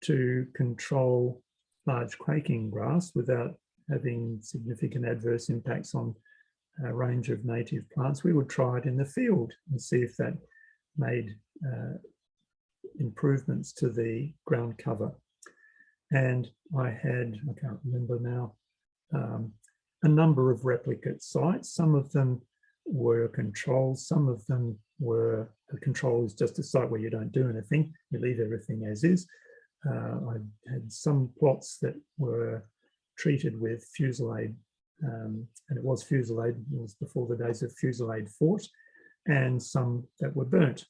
to control large quaking grass without having significant adverse impacts on a range of native plants. We would try it in the field and see if that made improvements to the ground cover. And I had, I can't remember now, a number of replicate sites. Some of them were controls, some of them were, a control is just a site where you don't do anything, you leave everything as is. I had some plots that were treated with Fusilade, and it was Fusilade, it was before the days of Fusilade Fort, and some that were burnt.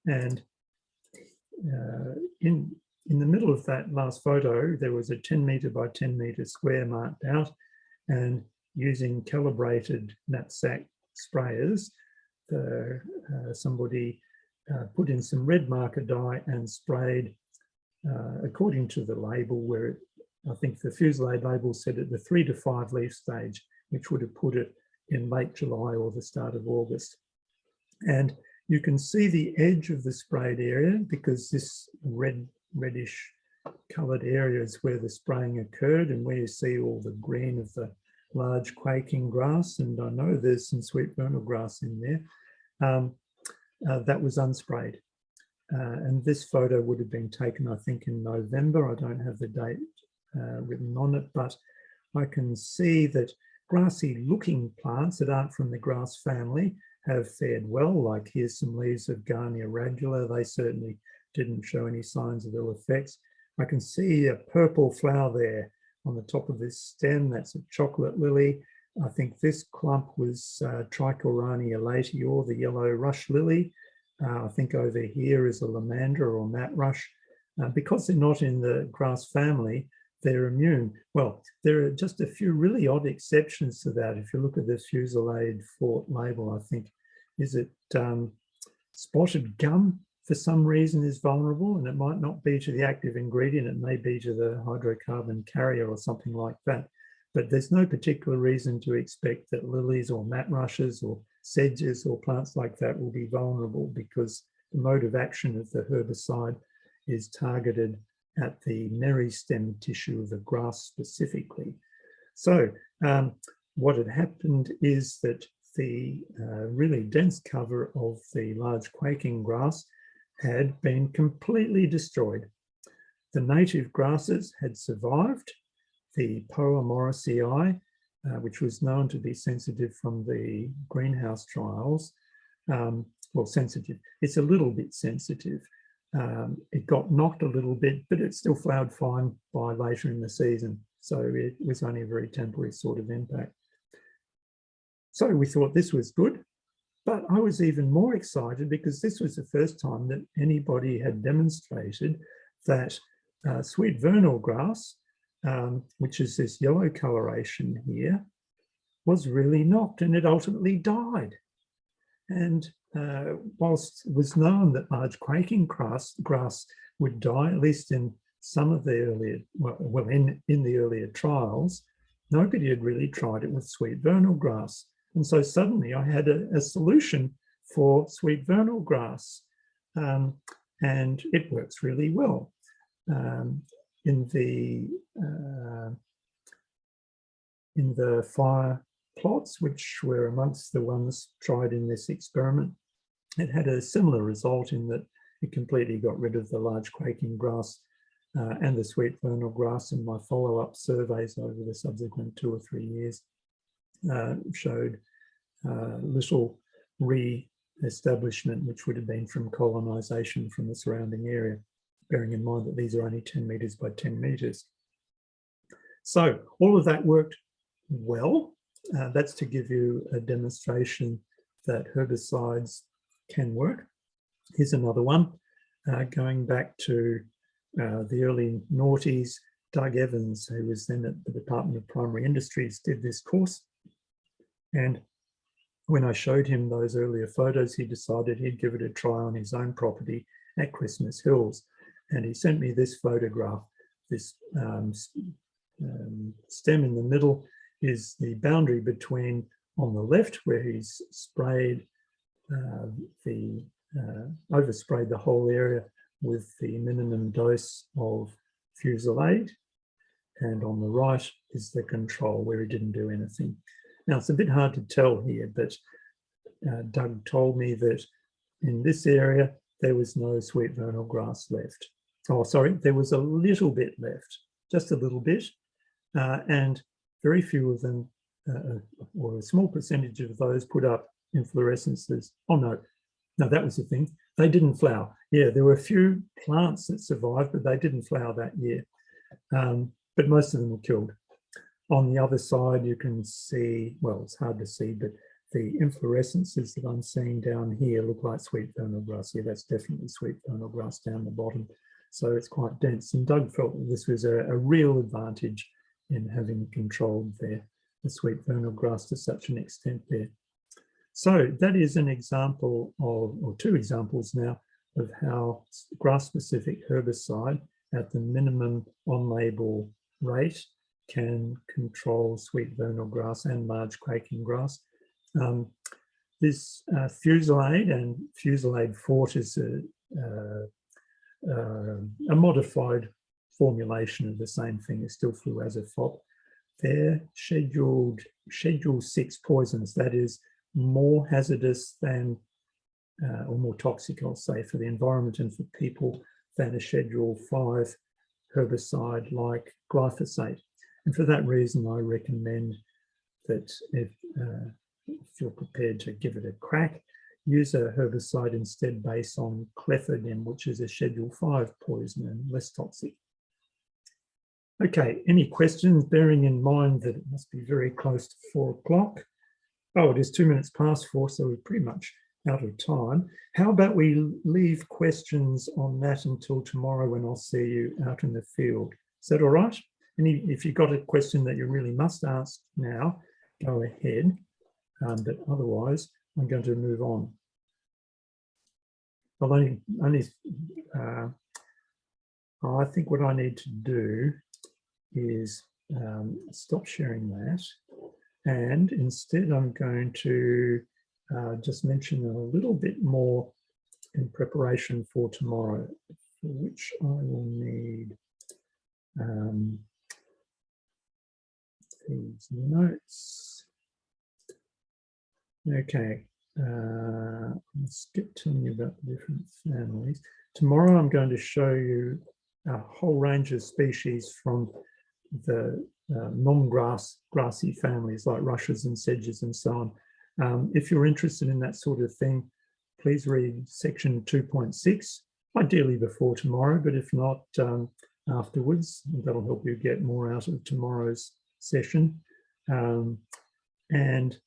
And in the middle of that last photo, there was a 10 metre by 10 metre square marked out, and using calibrated knapsack sprayers, somebody put in some red marker dye and sprayed according to the label, where I think the Fusilade label said at the 3 to 5 leaf stage, which would have put it in late July or the start of August. And you can see the edge of the sprayed area because this reddish coloured area is where the spraying occurred, and where you see all the green of the large quaking grass, and I know there's some sweet vernal grass in there, that was unsprayed. And this photo would have been taken, I think, in November. I don't have the date written on it, but I can see that grassy looking plants that aren't from the grass family have fared well. Like here's some leaves of Garnia radula. They certainly didn't show any signs of ill effects. I can see a purple flower there on the top of this stem. That's a chocolate lily. I think this clump was Trichorania latior, the yellow rush lily. I think over here is a lomandra or mat rush. Because they're not in the grass family, they're immune. Well, there are just a few really odd exceptions to that. If you look at the Fusillade Fort label, I think, is it spotted gum for some reason is vulnerable, and it might not be to the active ingredient, it may be to the hydrocarbon carrier or something like that. But there's no particular reason to expect that lilies or mat rushes or sedges or plants like that will be vulnerable, because the mode of action of the herbicide is targeted at the meristem tissue of the grass specifically. So what had happened is that the really dense cover of the large quaking grass had been completely destroyed. The native grasses had survived. The Poa morrisii, which was known to be sensitive from the greenhouse trials, well, sensitive, it's a little bit sensitive. It got knocked a little bit, but it still flowered fine by later in the season. So it was only a very temporary sort of impact. So we thought this was good, but I was even more excited because this was the first time that anybody had demonstrated that sweet vernal grass, which is this yellow coloration here, was really knocked, and it ultimately died. And whilst it was known that large quaking grass would die, at least in some of the earlier, well in the earlier trials, nobody had really tried it with sweet vernal grass. And so suddenly I had a solution for sweet vernal grass, and it works really well. In the fire plots, which were amongst the ones tried in this experiment, it had a similar result in that it completely got rid of the large quaking grass and the sweet vernal grass. And my follow-up surveys over the subsequent 2 or 3 years showed little re-establishment, which would have been from colonisation from the surrounding area, bearing in mind that these are only 10 metres by 10 metres. So all of that worked well. That's to give you a demonstration that herbicides can work. Here's another one, going back to the early noughties. Doug Evans, who was then at the Department of Primary Industries, did this course. And when I showed him those earlier photos, he decided he'd give it a try on his own property at Christmas Hills. And he sent me this photograph. This stem in the middle is the boundary between, on the left, where he's sprayed oversprayed the whole area with the minimum dose of Fusillade, and on the right is the control where he didn't do anything. Now it's a bit hard to tell here, but Doug told me that in this area there was no sweet vernal grass left. Oh, sorry, there was a little bit left, just a little bit, and very few of them, or a small percentage of those, put up inflorescences. Oh no, that was the thing. They didn't flower. Yeah, there were a few plants that survived, but they didn't flower that year. But most of them were killed. On the other side, you can see, well, it's hard to see, but the inflorescences that I'm seeing down here look like sweet vernal grass. Yeah, that's definitely sweet vernal grass down the bottom. So it's quite dense. And Doug felt that this was a real advantage in having controlled the sweet vernal grass to such an extent there. So that is an example of, or 2 examples now, of how grass-specific herbicide at the minimum on-label rate can control sweet vernal grass and large quaking grass. This Fusillade and Fusillade Fort is a modified formulation of the same thing. It's still fluazafop. they're schedule 6 poisons, that is more hazardous than, or more toxic, I'll say, for the environment and for people than a Schedule 5 herbicide like glyphosate. And for that reason, I recommend that if you're prepared to give it a crack, use a herbicide instead based on clethodim, which is a Schedule 5 poison and less toxic. Okay, any questions, bearing in mind that it must be very close to 4 o'clock? Oh, it is 2 minutes past 4, so we're pretty much out of time. How about we leave questions on that until tomorrow when I'll see you out in the field? Is that all right? If you've got a question that you really must ask now, go ahead. But otherwise, I'm going to move on. I'll I think what I need to do is stop sharing that. And instead, I'm going to just mention a little bit more in preparation for tomorrow, for which I will need these notes. Okay, I'll skip telling you about the different families. Tomorrow I'm going to show you a whole range of species from the non-grassy families like rushes and sedges and so on. If you're interested in that sort of thing, please read section 2.6, ideally before tomorrow, but if not, afterwards. That'll help you get more out of tomorrow's session. And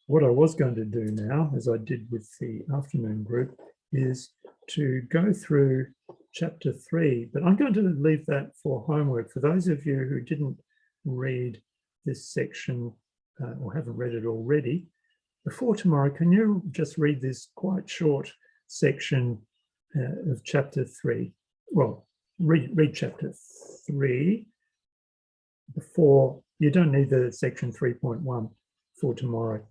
what I was going to do now, as I did with the afternoon group, is to go through chapter 3, but I'm going to leave that for homework. For those of you who didn't read this section or haven't read it already, before tomorrow, can you just read this quite short section of chapter 3? Well, read chapter 3 before, you don't need the section 3.1 for tomorrow.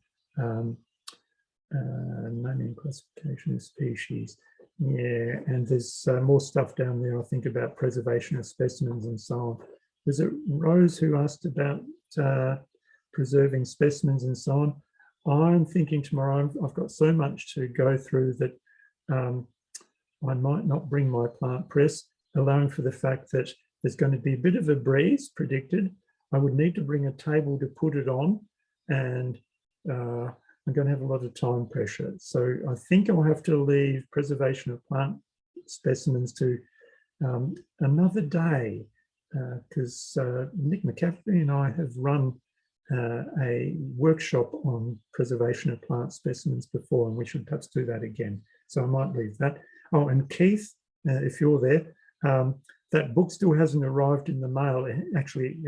Naming classification of species. Yeah, and there's more stuff down there, I think, about preservation of specimens and so on. Was it Rose who asked about preserving specimens and so on? I'm thinking tomorrow, I've got so much to go through that I might not bring my plant press, allowing for the fact that there's going to be a bit of a breeze predicted. I would need to bring a table to put it on, and I'm going to have a lot of time pressure. So I think I'll have to leave preservation of plant specimens to another day, because Nick McCaffrey and I have run a workshop on preservation of plant specimens before, and we should perhaps do that again. So I might leave that. Oh, and Keith, if you're there, that book still hasn't arrived in the mail. Actually,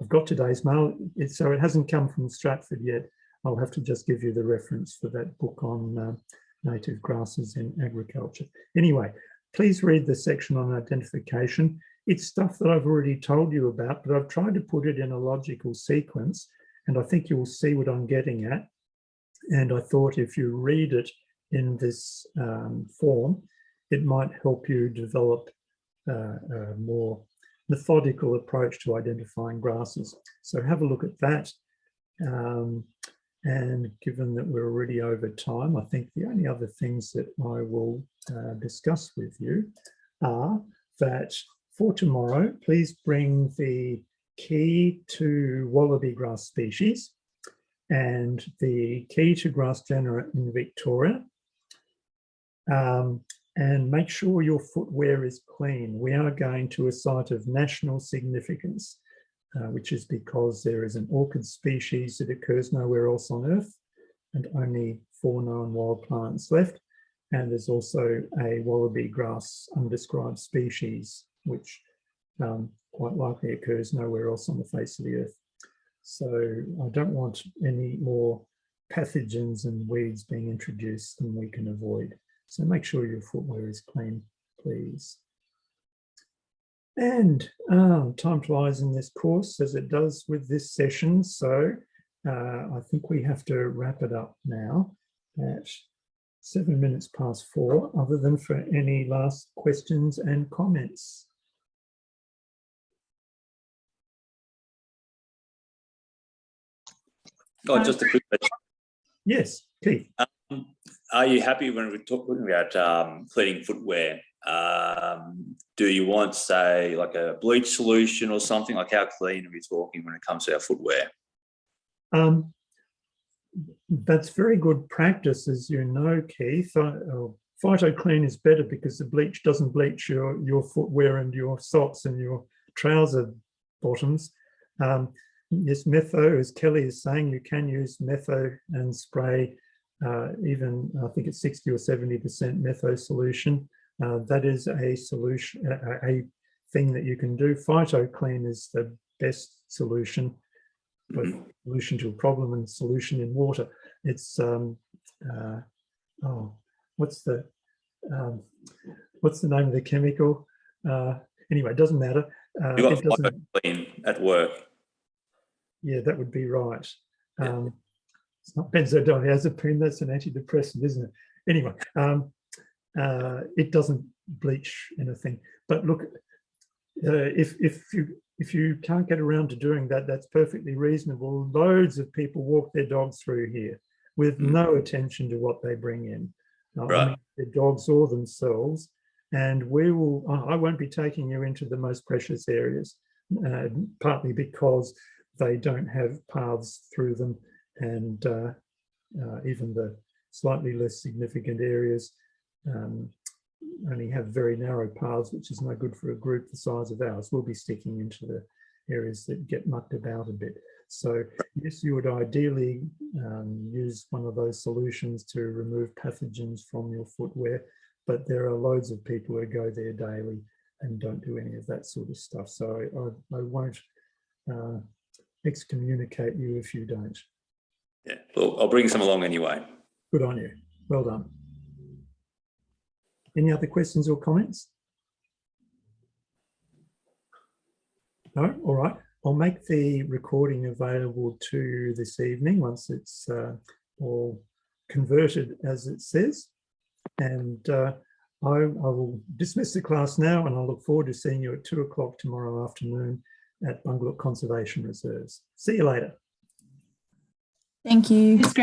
I've got today's mail, so it hasn't come from Stratford yet. I'll have to just give you the reference for that book on native grasses in agriculture. Anyway, please read the section on identification. It's stuff that I've already told you about, but I've tried to put it in a logical sequence, and I think you'll see what I'm getting at. And I thought if you read it in this form, it might help you develop a more methodical approach to identifying grasses. So have a look at that. And given that we're already over time, I think the only other things that I will discuss with you are that for tomorrow, please bring the key to wallaby grass species and the key to grass genera in Victoria. And make sure your footwear is clean. We are going to a site of national significance, which is because there is an orchid species that occurs nowhere else on Earth and only 4 known wild plants left. And there's also a wallaby grass undescribed species, which quite likely occurs nowhere else on the face of the Earth. So I don't want any more pathogens and weeds being introduced than we can avoid. So make sure your footwear is clean, please. And time flies in this course as it does with this session. So I think we have to wrap it up now at 7 minutes past 4, other than for any last questions and comments. Oh, just a quick question. Yes, Keith. Are you happy when we're talking about cleaning footwear? Do you want, say, like a bleach solution or something? Like how clean are we talking when it comes to our footwear? That's very good practice, as you know, Keith. PhytoClean is better because the bleach doesn't bleach your footwear and your socks and your trouser bottoms. Yes, Metho, as Kelly is saying, you can use Metho and spray even, I think it's 60 or 70% Metho solution. That is a solution, a thing that you can do. PhytoClean is the best solution, both solution to a problem and solution in water. It's what's the name of the chemical? Anyway, it doesn't matter. You got PhytoClean at work. Yeah, that would be right. It's not benzodiazepine, that's an antidepressant, isn't it? Anyway, it doesn't bleach anything. But look, if you can't get around to doing that, that's perfectly reasonable. Loads of people walk their dogs through here with no attention to what they bring in. Right. I mean, their dogs or themselves. And I won't be taking you into the most precious areas, partly because they don't have paths through them, and even the slightly less significant areas only have very narrow paths, which is no good for a group the size of ours. We'll be sticking into the areas that get mucked about a bit. So yes, you would ideally use one of those solutions to remove pathogens from your footwear, but there are loads of people who go there daily and don't do any of that sort of stuff. So I won't excommunicate you if you don't. Yeah, well, I'll bring some along anyway. Good on you. Well done. Any other questions or comments? No? All right. I'll make the recording available to you this evening once it's all converted, as it says. And I will dismiss the class now, and I look forward to seeing you at 2 o'clock tomorrow afternoon at Bungalow Conservation Reserves. See you later. Thank you. Thanks, Graham.